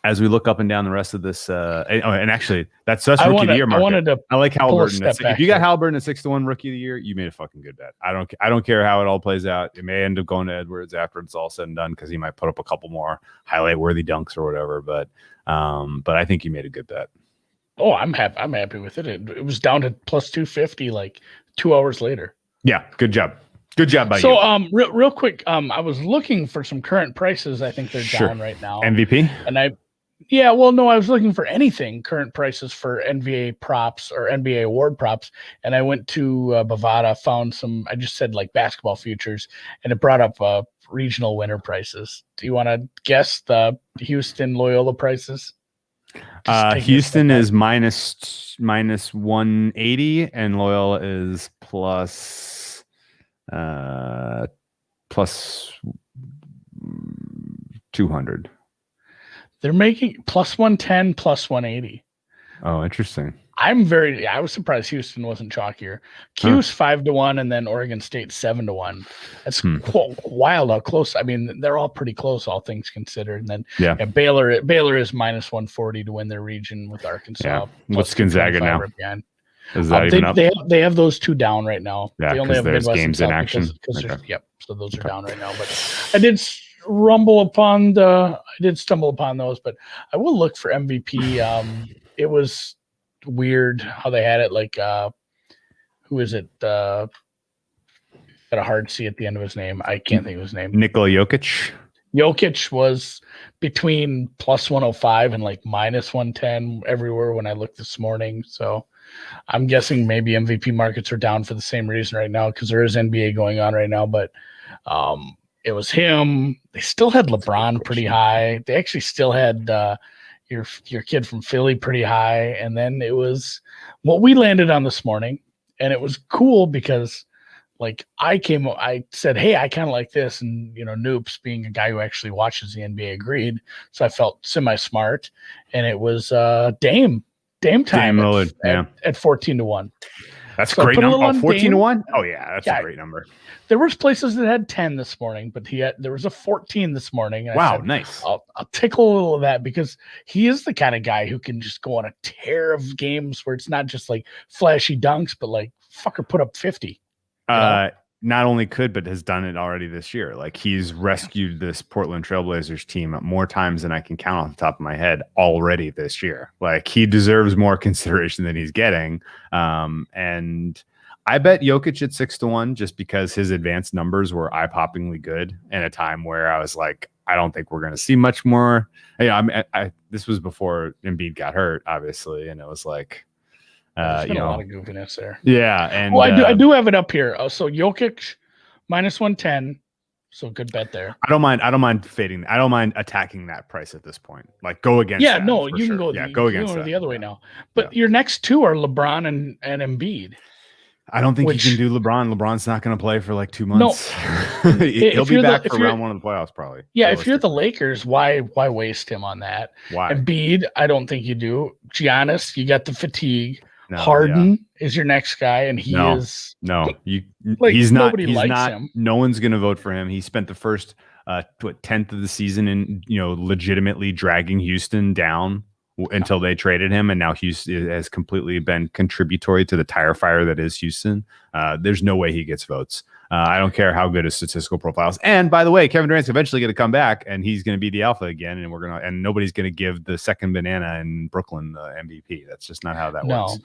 As we look up and down the rest of this, and actually, that's rookie of the year market. I like Halliburton. If you got Halliburton at 6-1 rookie of the year, you made a fucking good bet. I don't care how it all plays out. It may end up going to Edwards after it's all said and done because he might put up a couple more highlight worthy dunks or whatever. But I think you made a good bet. Oh, I'm happy. I'm happy with it. It was down to plus 250 like 2 hours later. Yeah, good job. Good job by you. So, real quick, I was looking for some current prices. I think they're down right now. MVP? And I was looking for anything current prices for NBA props or NBA award props. And I went to Bovada, found some, I just said like basketball futures, and it brought up regional winner prices. Do you want to guess the Houston Loyola prices? Houston is minus 180 and Loyola is plus 200. They're making plus 110, plus 180. Oh, interesting. I was surprised Houston wasn't chalkier. Q's 5-1, and then Oregon State 7-1. That's wild how close. I mean, they're all pretty close, all things considered. And then Baylor is minus 140 to win their region with Arkansas. Yeah. What's Gonzaga now? Again. Is that even up? They have those two down right now. Yeah, they only have there's Midwest games in action. So those are down right now. But I did stumble upon those, but I will look for MVP. It was weird how they had it. Like, who is it? Got a hard C at the end of his name. I can't think of his name. Nikola Jokic. Jokic was between plus 105 and like minus 110 everywhere when I looked this morning. So I'm guessing maybe MVP markets are down for the same reason right now because there is NBA going on right now. But it was him. They still had LeBron pretty high. They actually still had your kid from Philly pretty high. And then it was what we landed on this morning. And it was cool because like I said, hey, I kind of like this. And, Noops being a guy who actually watches the NBA agreed. So I felt semi-smart. And it was Dame time Lillard, at 14-1. That's a great number. 14-1? Oh, yeah, that's a great number. There was places that had 10 this morning, but there was a 14 this morning. And wow, nice. I'll tickle a little of that because he is the kind of guy who can just go on a tear of games where it's not just like flashy dunks, but like fucker put up 50. Not only could, but has done it already this year. Like he's rescued this Portland Trailblazers team more times than I can count off the top of my head already this year. Like he deserves more consideration than he's getting. And I bet Jokic at 6-1 just because his advanced numbers were eye-poppingly good in a time where I was like, I don't think we're going to see much more. This was before Embiid got hurt, obviously, and it was like, a lot of goofiness there. Yeah, and I do have it up here. So Jokic minus 110. So good bet there. I don't mind fading. I don't mind attacking that price at this point. Like go against. Yeah, that no, for you sure. can go. Yeah, You go can against go that. the other way Yeah. now. But your next two are LeBron and Embiid. I don't think Which- you can do LeBron. LeBron's not going to play for like 2 months. He'll if be you're back the- if for you're- round one of the playoffs, probably. Yeah, if you're the realistically. Lakers, why waste him on that? Why? Embiid, I don't think you do. Giannis, you got the fatigue. No, Harden is your next guy, and he No. is No, you. Like, he's not. nobody He's likes not. him. No one's going to vote for him. He spent the first 10th of the season in legitimately dragging Houston down until they traded him, and now Houston has completely been contributory to the tire fire that is Houston. There's no way he gets votes. I don't care how good his statistical profiles. And by the way, Kevin Durant's eventually going to come back, and he's going to be the alpha again, and nobody's going to give the second banana in Brooklyn the MVP. That's just not how that works.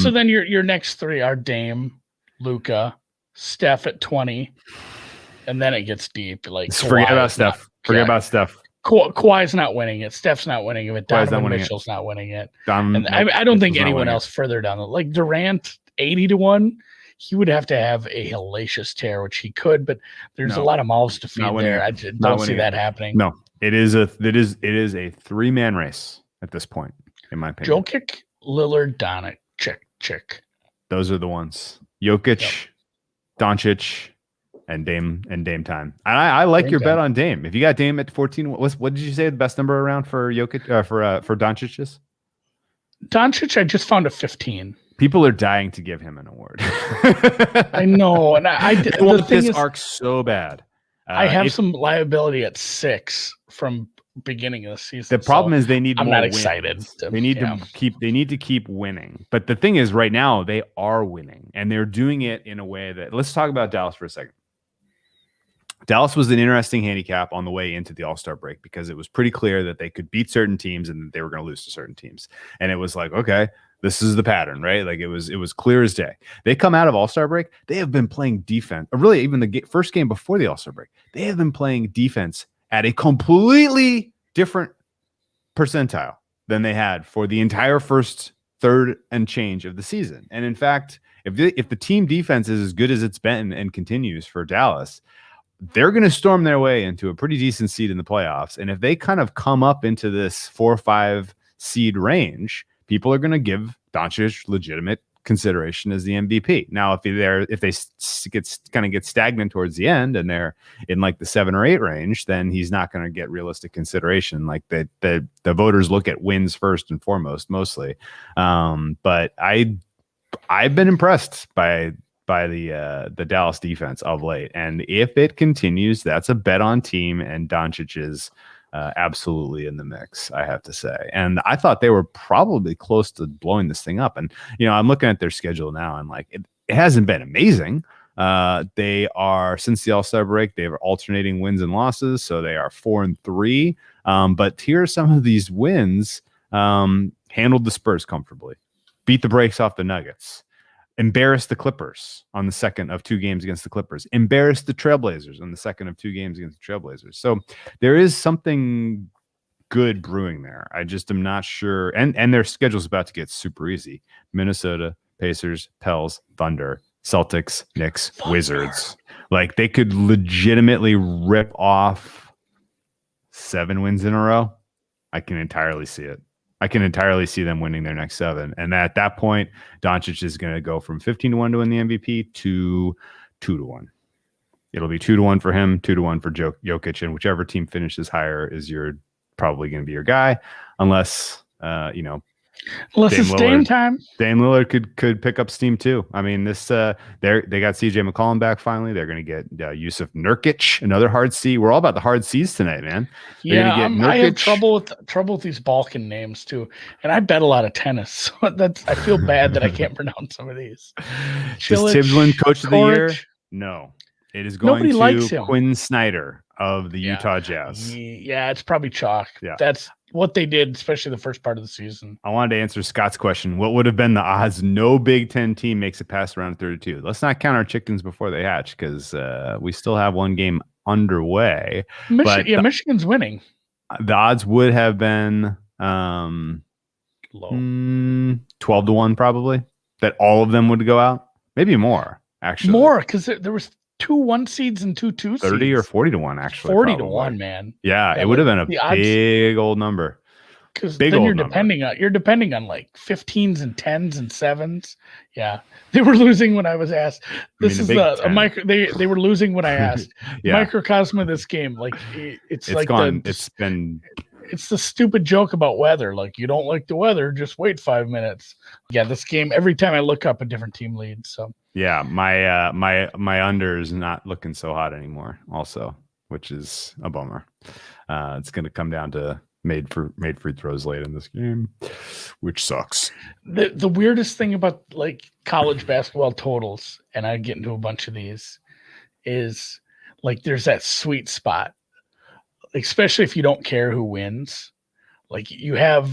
So then your next three are Dame, Luca, Steph at 20, and then it gets deep. Like Forget Kawhi about is Steph. not- Forget yeah, about Steph. Kawhi's not winning it. Steph's not winning it. Kawhi's not Donovan winning it. Mitchell's not winning it. Donovan- And I don't think Mitchell's not anyone winning it. else further down the like Durant 80-1. He would have to have a hellacious tear, which he could, but there's a No. lot of mouths to feed Not winning there. it. I just Not don't see winning that it. happening. No, it is a 3-man race at this point, in my opinion. Jokic, Lillard, Doncic, chick. Those are the ones. Jokic, Doncic, and Dame time. And I like Dame your bet time. on Dame. If you got Dame at 14, what did you say the best number around for Jokic for Doncic is? Doncic, I just found a 15. People are dying to give him an award. I know, and They the want thing this is, arc so bad. I have if- some liability at 6 from beginning of the season. The problem is they need I'm more not wins. excited. They need Yeah. to keep winning. But the thing is right now they are winning and they're doing it in a way that let's talk about Dallas for a second. Dallas was an interesting handicap on the way into the All-Star break because it was pretty clear that they could beat certain teams and that they were going to lose to certain teams. And it was like, okay, this is the pattern, right? Like it was clear as day. They come out of All-Star break, they have been playing defense. Or really, even the first game before the All-Star break, they have been playing defense at a completely different percentile than they had for the entire first third and change of the season. And in fact, if the team defense is as good as it's been and continues for Dallas, they're going to storm their way into a pretty decent seed in the playoffs. And if they kind of come up into this 4 or 5 seed range, people are going to give Doncic legitimate consideration as the MVP. Now, if they get stagnant towards the end and they're in like the 7 or 8 range, then he's not going to get realistic consideration. Like the voters look at wins first and foremost, mostly. But I've been impressed by the Dallas defense of late, and if it continues, that's a bet on team. And Doncic is absolutely in the mix, I have to say. And I thought they were probably close to blowing this thing up. And I'm looking at their schedule now, and like it hasn't been amazing. They are since the All-Star break, they are alternating wins and losses, so they are 4-3. But here are some of these wins: handled the Spurs comfortably, beat the brakes off the Nuggets. Embarrassed the Clippers on the second of 2 games against the Clippers. Embarrassed the Trailblazers on the second of 2 games against the Trailblazers. So there is something good brewing there. I just am not sure. And their schedule's about to get super easy. Minnesota, Pacers, Pels, Thunder, Celtics, Knicks, Wizards. Like they could legitimately rip off 7 wins in a row. I can entirely see it. I can entirely see them winning their next 7. And at that point, Doncic is going to go from 15-1 to win the MVP to 2-1. It'll be 2-1 for him, 2-1 for Jokic, and whichever team finishes higher is probably going to be your guy, unless Unless Dame it's Dame time. Dame Lillard could pick up steam too. I mean, they got CJ McCollum back finally. They're going to get Yusuf Nurkic, another hard C. We're all about the hard C's tonight, man. Yeah, I have trouble with these Balkan names too, and I bet a lot of tennis. So I feel bad that I can't pronounce some of these. Is Tibbs win Coach of the Year? Coric. No, it is going Nobody likes to him. Quinn Snyder of the Yeah. Utah Jazz. Yeah, it's probably chalk. Yeah. That's what they did, especially the first part of the season. I wanted to answer Scott's question. What would have been the odds no Big Ten team makes it past round 32? Let's not count our chickens before they hatch because we still have one game underway. Michigan's winning. The odds would have been Low. 12-1 probably, that all of them would go out. Maybe more, actually. More because there was 2 1 seeds and 2 2 seeds. 30 or 40 to 1, actually. 40 to probably. 1, man. Yeah, Yeah, it would have like, been a the odds- big old number. Because Big then old you're number. depending on like 15s and 10s and 7s. Yeah, they were losing when I was asked. This I mean, is the Big a Ten. micro. They were losing when I asked. Yeah, Microcosm of this game, like it's like gone. it's It's the stupid joke about weather. Like, you don't like the weather, just wait 5 minutes. Yeah, this game, every time I look up, a different team leads. So yeah. My under is not looking so hot anymore. Also, which is a bummer. It's going to come down to made free throws late in this game, which sucks. the weirdest thing about like college basketball totals, and I get into a bunch of these, is like there's that sweet spot, especially if you don't care who wins. Like you have,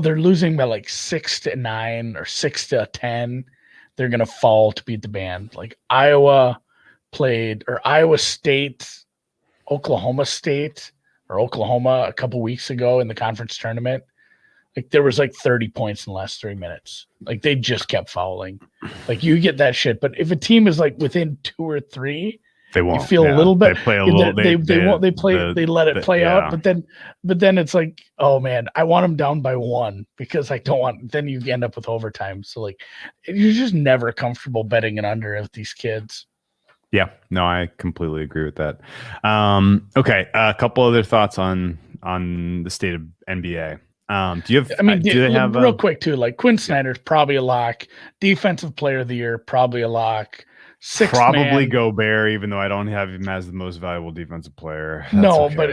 they're losing by like 6-9 or 6-10. They're gonna fall to beat the band. Like Iowa State, Oklahoma State, or Oklahoma a couple weeks ago in the conference tournament. Like there was like 30 points in the last 3 minutes. Like they just kept fouling. Like you get that shit. But if a team is like within 2 or 3, They won't. you feel a little bit. They play a little. They let it play out. But then it's like, oh man, I want them down by 1 because I don't want. Then you end up with overtime. So like, you're just never comfortable betting an under with these kids. Yeah, no, I completely agree with that. Okay, a couple other thoughts on the state of NBA. Do you have? I mean, do they have real quick too? Like Quinn Snyder's probably a lock. Defensive Player of the Year probably a lock. Probably Gobert, even though I don't have him as the most valuable defensive player. That's no, okay, but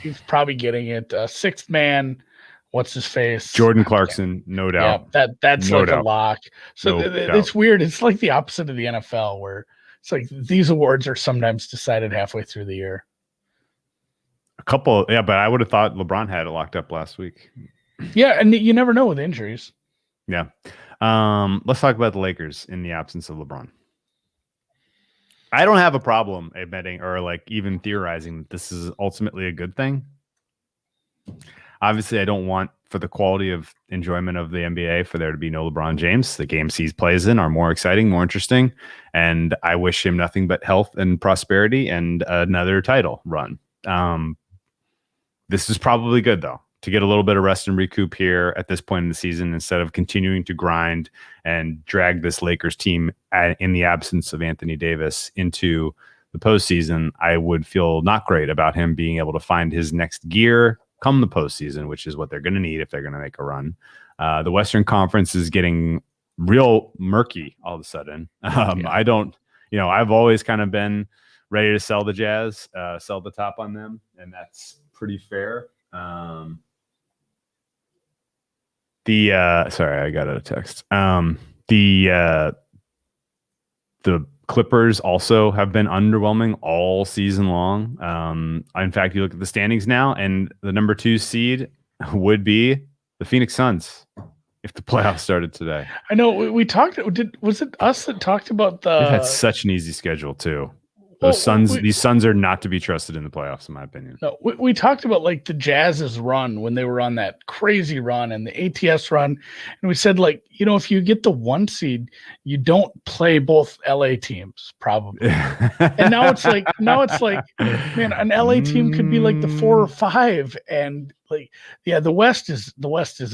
he's probably getting it. Sixth man. What's his face? Jordan Clarkson, no doubt. Yeah, that's No like doubt. a lock. So No it's weird. It's like the opposite of the NFL, where it's like these awards are sometimes decided halfway through the year. A couple, yeah, but I would have thought LeBron had it locked up last week. Yeah, and you never know with injuries. Yeah. Let's talk about the Lakers in the absence of LeBron. I don't have a problem admitting or like even theorizing that this is ultimately a good thing. Obviously, I don't want, for the quality of enjoyment of the NBA, for there to be no LeBron James. The games he plays in are more exciting, more interesting, and I wish him nothing but health and prosperity and another title run. This is probably good, though, to get a little bit of rest and recoup here at this point in the season instead of continuing to grind and drag this Lakers team in the absence of Anthony Davis into the postseason. I would feel not great about him being able to find his next gear come the postseason, which is what they're going to need if they're going to make a run. The Western Conference is getting real murky all of a sudden. I don't, I've always kind of been ready to sell the Jazz, sell the top on them, and that's pretty fair. Sorry, I got a text. The Clippers also have been underwhelming all season long. In fact, you look at the standings now, and the number 2 seed would be the Phoenix Suns if the playoffs started today. I know we talked. Was it us that talked about the? They've had such an easy schedule too. These Suns are not to be trusted in the playoffs, in my opinion. No, we talked about like the Jazz's run when they were on that crazy run and the ATS run, and we said like, if you get the 1 seed, you don't play both LA teams probably. And now it's like, man, an LA team could be like the 4 or 5, and like, yeah, the West is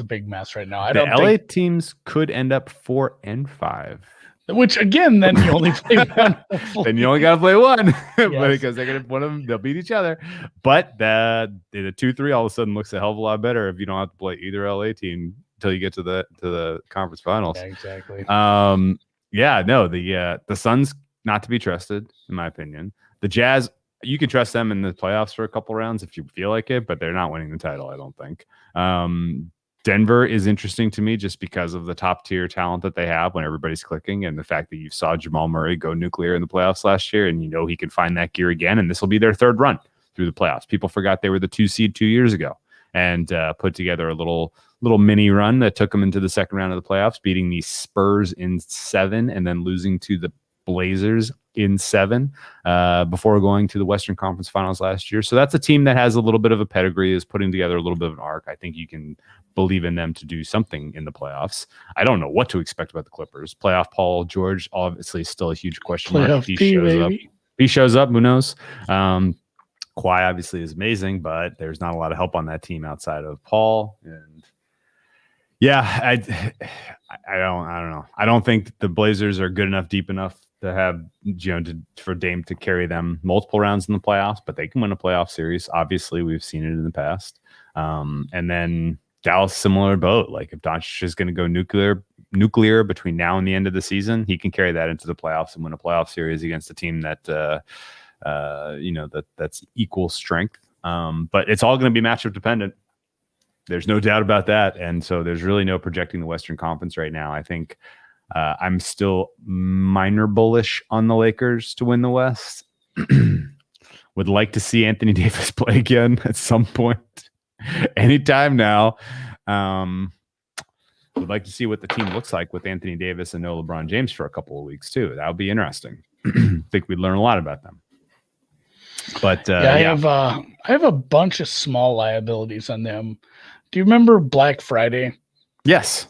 a big mess right now. The LA teams could end up 4 and 5. Which again, then you only play one. Then you only got to play one, Yes. because they're gonna one of them. They'll beat each other. But the 2-3 all of a sudden looks a hell of a lot better if you don't have to play either LA team until you get to the conference finals. Yeah, exactly. The Suns not to be trusted, in my opinion. The Jazz, you can trust them in the playoffs for a couple rounds if you feel like it, but they're not winning the title, I don't think. Denver is interesting to me just because of the top tier talent that they have when everybody's clicking, and the fact that you saw Jamal Murray go nuclear in the playoffs last year, and he can find that gear again, and this will be their 3rd run through the playoffs. People forgot they were the 2 seed 2 years ago and put together a little mini run that took them into the 2nd round of the playoffs, beating the Spurs in 7 and then losing to the Blazers in 7 before going to the Western Conference Finals last year. So that's a team that has a little bit of a pedigree, is putting together a little bit of an arc. I think you can believe in them to do something in the playoffs. I don't know what to expect about the Clippers. Playoff Paul George, obviously, is still a huge question mark. Playoff If he P, shows up. baby. He shows up, who knows? Kawhi obviously is amazing, but there's not a lot of help on that team outside of Paul. And yeah, I don't know. I don't think the Blazers are good enough, deep enough to have, for Dame to carry them multiple rounds in the playoffs, but they can win a playoff series. Obviously, we've seen it in the past. And then Dallas, similar boat. Like if Doncic is going to go nuclear between now and the end of the season, he can carry that into the playoffs and win a playoff series against a team that that's equal strength. But it's all going to be matchup dependent. There's no doubt about that. And so there's really no projecting the Western Conference right now. I think I'm still minor bullish on the Lakers to win the West. Would like to see Anthony Davis play again at some point. Anytime now. Would like to see what the team looks like with Anthony Davis and no LeBron James for a couple of weeks too. That would be interesting. I think we'd learn a lot about them. But I have a bunch of small liabilities on them. Do you remember Black Friday? Yes.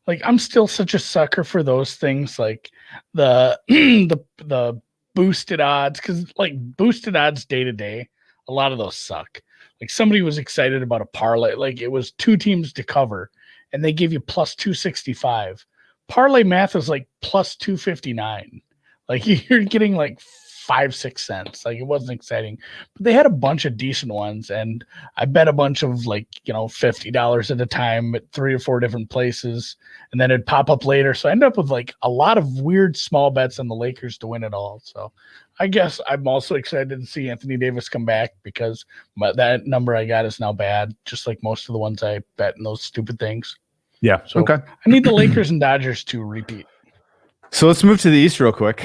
Like I'm still such a sucker for those things, like the the boosted odds, because like boosted odds day to day, a lot of those suck. Like somebody was excited about a parlay, like it was 2 teams to cover, and they give you plus 265. Parlay math is like plus 259. Like you're getting like 5-6 cents. Like it wasn't exciting, but they had a bunch of decent ones, and I bet a bunch of like $50 at a time at 3 or 4 different places, and then it'd pop up later. So I end up with like a lot of weird small bets on the Lakers to win it all. So I guess I'm also excited to see Anthony Davis come back, because that number I got is now bad, just like most of the ones I bet in those stupid things. Yeah. So okay. I need the Lakers and Dodgers to repeat. So let's move to the East real quick.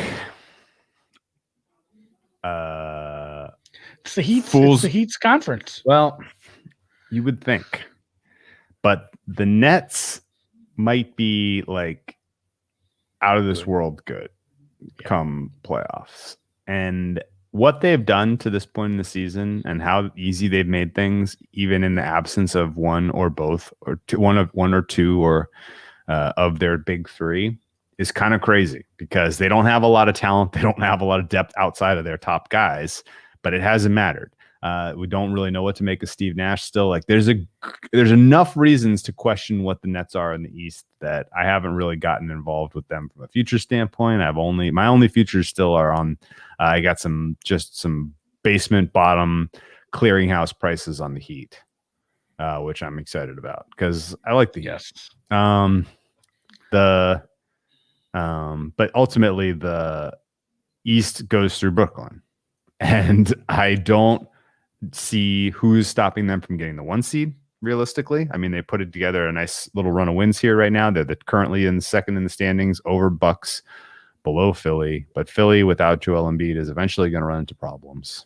It's the Heat. Fools. It's the Heat's conference. Well, you would think, but the Nets might be like out of this world good come playoffs. And what they've done to this point in the season and how easy they've made things, even in the absence of one or both or one or two of their big 3, is kind of crazy, because they don't have a lot of talent. They don't have a lot of depth outside of their top guys, but it hasn't mattered. We don't really know what to make of Steve Nash still. Like there's enough reasons to question what the Nets are in the East that I haven't really gotten involved with them from a future standpoint. My only futures still are on, I got some basement bottom clearinghouse prices on the Heat, which I'm excited about because I like the Heat. But ultimately the East goes through Brooklyn, and I don't see who's stopping them from getting the 1 seed realistically. I mean, they put it together a nice little run of wins here right now. They're currently in second in the standings, over Bucks, below Philly, but Philly without Joel Embiid is eventually going to run into problems.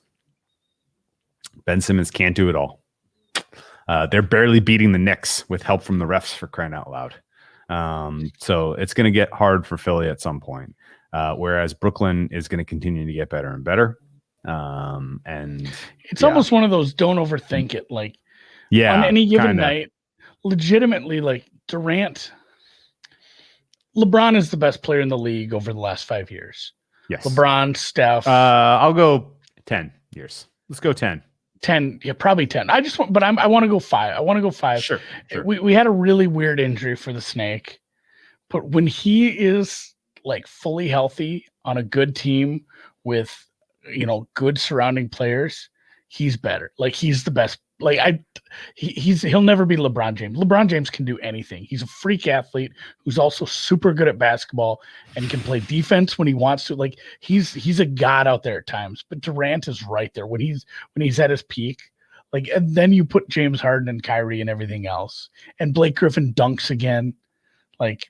Ben Simmons can't do it all. They're barely beating the Knicks with help from the refs, for crying out loud. So it's going to get hard for Philly at some point. Whereas Brooklyn is going to continue to get better and better. And it's almost one of those, don't overthink it. Like on any given night, legitimately, like Durant, LeBron is the best player in the league over the last 5 years. Yes. LeBron, Steph. I'll go 10 years. Let's go 10. 10, yeah, probably 10. I want to go 5. I want to go 5. Sure. We had a really weird injury for the Snake, but when he is like fully healthy on a good team with good surrounding players, he's better. Like he's the best. Like he'll never be LeBron James. LeBron James can do anything. He's a freak athlete who's also super good at basketball and can play defense when he wants to. Like he's a god out there at times. But Durant is right there when he's at his peak. Like, and then you put James Harden and Kyrie and everything else, and Blake Griffin dunks again. Like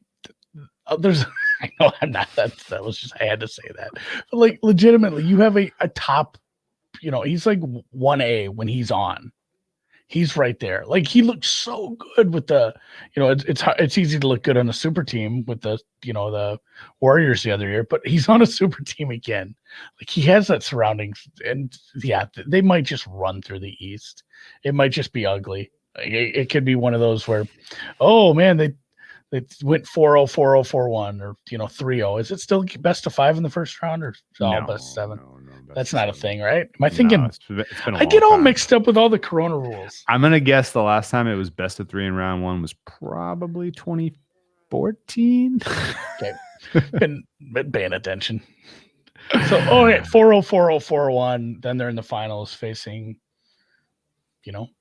there's, I know I'm not. That was just, I had to say that. But like legitimately, you have a top. He's like 1A when he's on. he's right there. Like he looked so good with the, it's easy to look good on a super team with the, the Warriors the other year, but he's on a super team again. Like he has that surroundings, and yeah, they might just run through the East. It might just be ugly. Like, it could be one of those where, oh man, they went 4-0, 4-0, 4-1, or 3-0. Is it still best of 5 in the first round, or all best of 7? No, that's not a thing, right? Am I thinking? No, it's been a I get long all time. mixed up with all the Corona rules. I'm gonna guess the last time it was best of 3 in round 1 was probably 2014. Okay, been paying attention. So, 4-0, 4-0, 4-1. Then they're in the finals facing,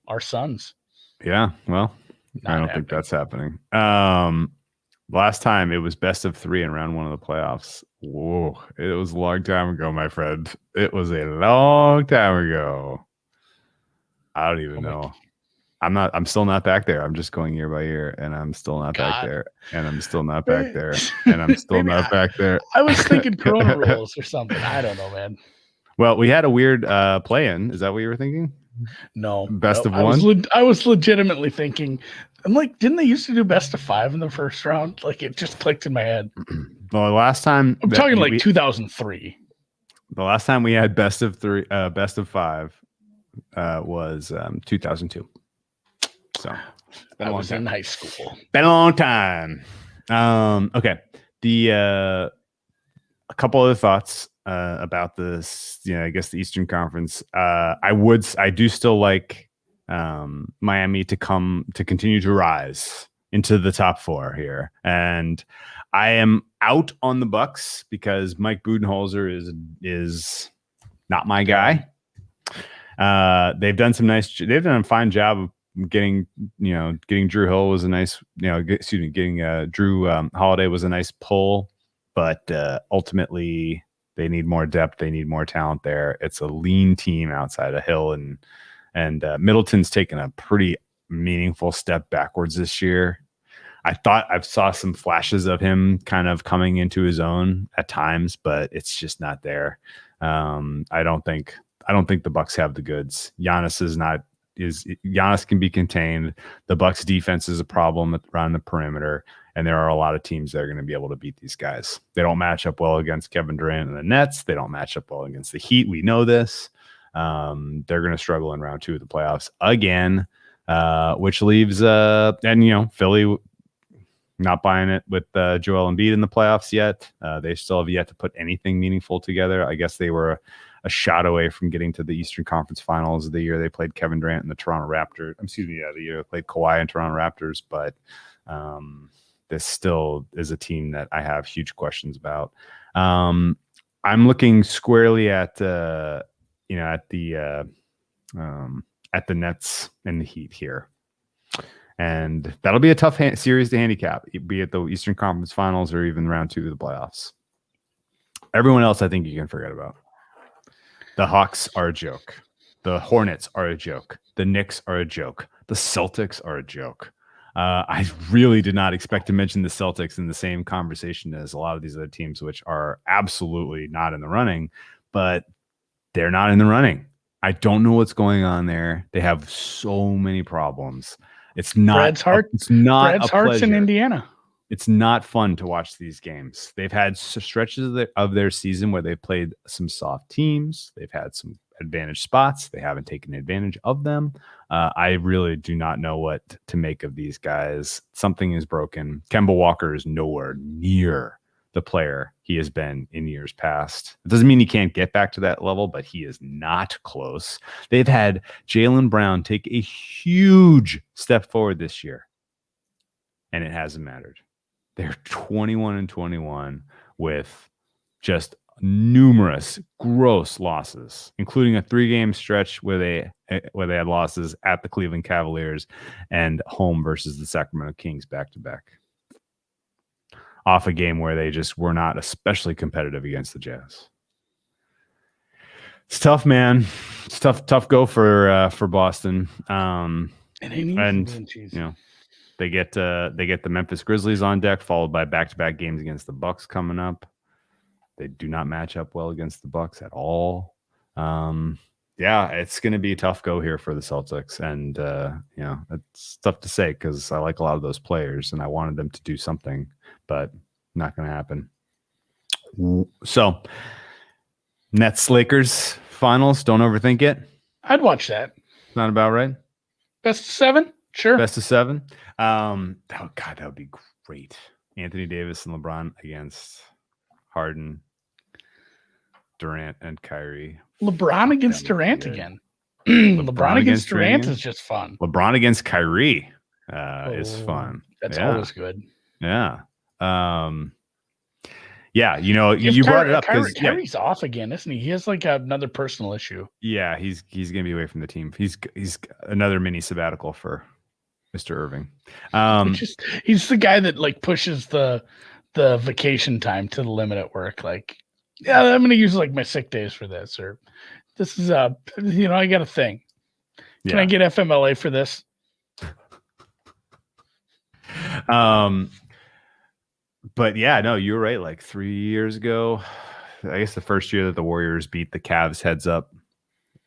our Suns. Yeah, well, I don't think that's happening. Last time it was best of 3 in round 1 of the playoffs. Whoa, it was a long time ago, my friend. It was a long time ago. I don't even know. I'm still not back there. I'm just going year by year, and I'm still not back there, and I'm still not back there, and I'm still not back there. I was thinking Corona rules or something. I don't know, man. Well, we had a weird play-in. Is that what you were thinking? No. Best of 1? I was legitimately thinking, I'm like, didn't they used to do best of 5 in the first round? Like, it just clicked in my head. Well, the last time I'm talking like 2003. The last time we had best of 5 was 2002. So I was in high school. Been a long time. Okay. A couple other thoughts about this. I guess the Eastern Conference. I do still like Miami to continue to rise into the top 4 here, and I am out on the Bucks because Mike Budenholzer is not my guy. They've done a fine job of getting Drew Hill was a nice, getting Drew Holiday was a nice pull, but ultimately they need more depth. They need more talent there. It's a lean team outside of Hill, and Middleton's taken a pretty meaningful step backwards this year. I thought I saw some flashes of him kind of coming into his own at times, but it's just not there. I don't think the Bucks have the goods. Giannis can be contained. The Bucks defense is a problem around the perimeter, and there are a lot of teams that are going to be able to beat these guys. They don't match up well against Kevin Durant and the Nets. They don't match up well against the Heat. We know this. They're going to struggle in round 2 of the playoffs again, which leaves Philly not buying it with Joel Embiid in the playoffs yet. They still have yet to put anything meaningful together. I guess they were a shot away from getting to the Eastern Conference Finals the year they played Kevin Durant and the Toronto Raptors. The year they played Kawhi and Toronto Raptors. But this still is a team that I have huge questions about. I'm looking squarely at the Nets and the Heat here. And that'll be a tough series to handicap, be it the Eastern Conference Finals or even round 2 of the playoffs. Everyone else, I think you can forget about. The Hawks are a joke. The Hornets are a joke. The Knicks are a joke. The Celtics are a joke. I really did not expect to mention the Celtics in the same conversation as a lot of these other teams, which are absolutely not in the running, but they're not in the running. I don't know what's going on there. They have so many problems. It's not. Brad's Hart's in Indiana. It's not fun to watch these games. They've had stretches of their season where they've played some soft teams. They've had some advantage spots. They haven't taken advantage of them. I really do not know what to make of these guys. Something is broken. Kemba Walker is nowhere near the player he has been in years past. It doesn't mean he can't get back to that level, but he is not close. They've had Jaylen Brown take a huge step forward this year, and it hasn't mattered. They're 21-21 with just numerous gross losses, including a 3-game stretch where they had losses at the Cleveland Cavaliers and home versus the Sacramento Kings back-to-back. Off a game where they just were not especially competitive against the Jazz. It's tough, man. It's tough go for Boston. They get the Memphis Grizzlies on deck, followed by back-to-back games against the Bucks coming up. They do not match up well against the Bucks at all. yeah, it's going to be a tough go here for the Celtics. And, it's tough to say because I like a lot of those players and I wanted them to do something, but not going to happen. So, Nets Lakers finals. Don't overthink it. I'd watch that. Not about right. Best of 7? Sure. Best of 7. That would be great. Anthony Davis and LeBron against Harden, Durant, and Kyrie. LeBron against Durant again. LeBron against Durant is just fun. LeBron against Kyrie is fun. That's always good. Yeah. You brought it up because Kyrie's off again, isn't he? He has like another personal issue. Yeah, he's going to be away from the team. He's another mini sabbatical for Mr. Irving. He's the guy that like pushes the vacation time to the limit at work. Like, yeah, I'm going to use like my sick days for this, or this is I got a thing. Can I get FMLA for this? But yeah, no, you're right. Like 3 years ago, I guess the first year that the Warriors beat the Cavs heads up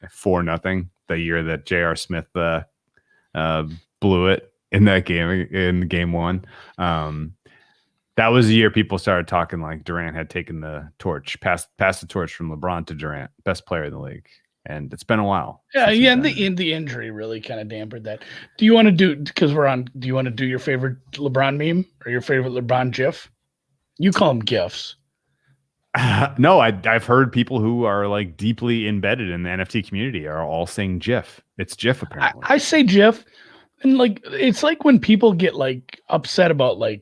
4-0, the year that J.R. Smith blew it in that game, in game 1. That was the year people started talking like Durant had taken the torch, passed the torch from LeBron to Durant, best player in the league. And it's been a while. Yeah, and the injury really kind of dampened that. Do you want to do, because we're on, do you want to do your favorite LeBron meme or your favorite LeBron GIF? You call them GIFs. No, I've heard people who are like deeply embedded in the NFT community are all saying GIF. It's GIF apparently. I say GIF, and like it's like when people get like upset about like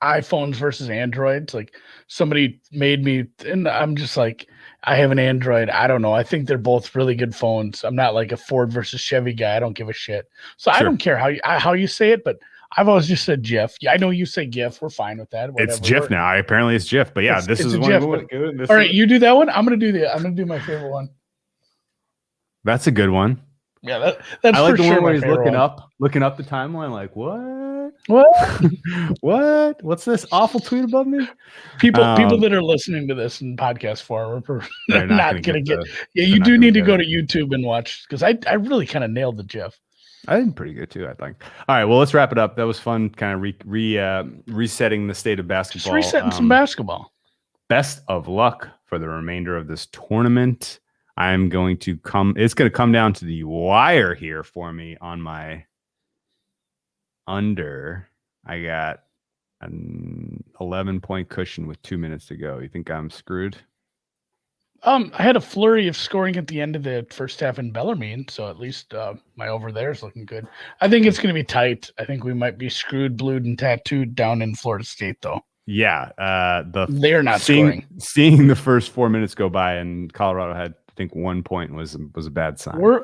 iPhones versus Androids. Like somebody made me, and I'm just like, I have an Android. I don't know. I think they're both really good phones. I'm not like a Ford versus Chevy guy. I don't give a shit. So I don't care how you say it, but I've always just said GIF. Yeah, I know you say GIF. We're fine with that. Whatever. It's GIF now. Apparently it's GIF. But yeah, this is one. GIF, all right, you do that one. I'm gonna do my favorite one. That's a good one. Yeah, that's I like for the sure one where he's looking one. up the timeline, like what? What? What's this awful tweet above me? People that are listening to this in podcast form are not gonna get. Yeah, you do need to go to YouTube and watch, because I really kind of nailed the GIF. I did pretty good too, I think. All right, well, let's wrap it up. That was fun, kind of resetting the state of basketball. Just resetting some basketball. Best of luck for the remainder of this tournament. It's going to come down to the wire here for me on my under. I got an 11-point cushion with 2 minutes to go. You think I'm screwed? I had a flurry of scoring at the end of the first half in Bellarmine, so at least my over there is looking good. I think it's going to be tight. I think we might be screwed, blued, and tattooed down in Florida State, though. Yeah, they're not scoring. Seeing the first 4 minutes go by, and Colorado had, I think, 1 point was a bad sign. We're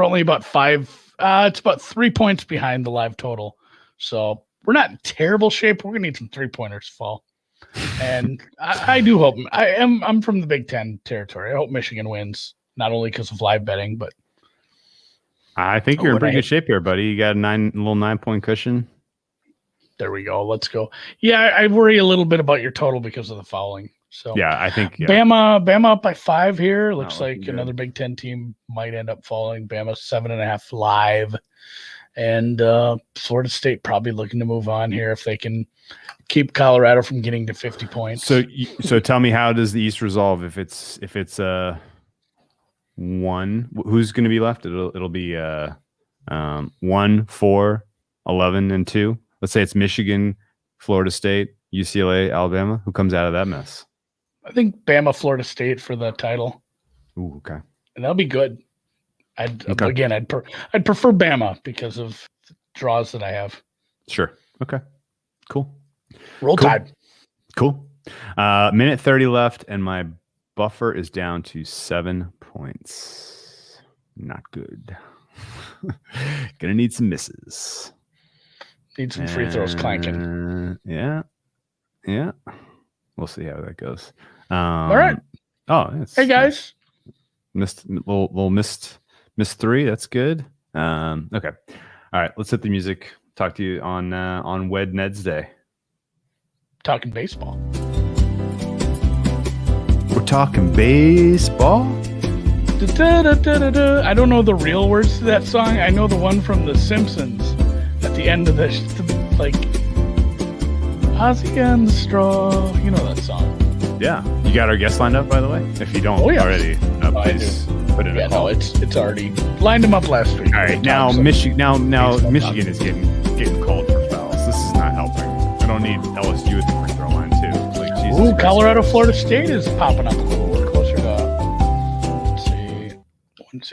only about 5. It's about 3 points behind the live total, so we're not in terrible shape. We're gonna need some 3-pointers to fall. And I do hope I'm from the Big Ten territory. I hope Michigan wins, not only because of live betting, but I think you're in pretty good shape here, buddy. You got a little 9-point cushion. There we go. Let's go. Yeah, I worry a little bit about your total because of the fouling. So yeah, I think Bama up by 5 here. Looks like good. Another Big Ten team might end up falling. Bama 7.5 live, and Florida State probably looking to move on here if they can keep Colorado from getting to 50 points. So tell me, how does the East resolve if it's 1? Who's going to be left? It'll be 1, 4, 11, and 2. Let's say it's Michigan, Florida State, UCLA, Alabama. Who comes out of that mess? I think Bama, Florida State for the title. Ooh, okay. And that'll be good. I'd prefer Bama because of the draws that I have. Sure. Okay. Cool. Roll Tide. Cool. Minute 30 left, and my buffer is down to 7 points. Not good. Gonna need some misses. Need some free throws clanking. Yeah. We'll see how that goes. All right. Oh, hey guys. Missed 3. That's good. Okay. All right. Let's hit the music. Talk to you on Wed Ned's Day. Talking baseball. We're talking baseball. Da-da-da-da-da. I don't know the real words to that song. I know the one from The Simpsons at the end of this, like Ozzy and the Straw. You know that song. Yeah. You got our guest lined up, by the way? If you don't yes. already, I please put it in. No, it's already lined him up last week. All right, now Michigan. Now Michigan is getting called for fouls. This is not helping. I don't need LSU at the free throw line too. Like Jesus. Ooh, Christ. Colorado, Florida State is popping up a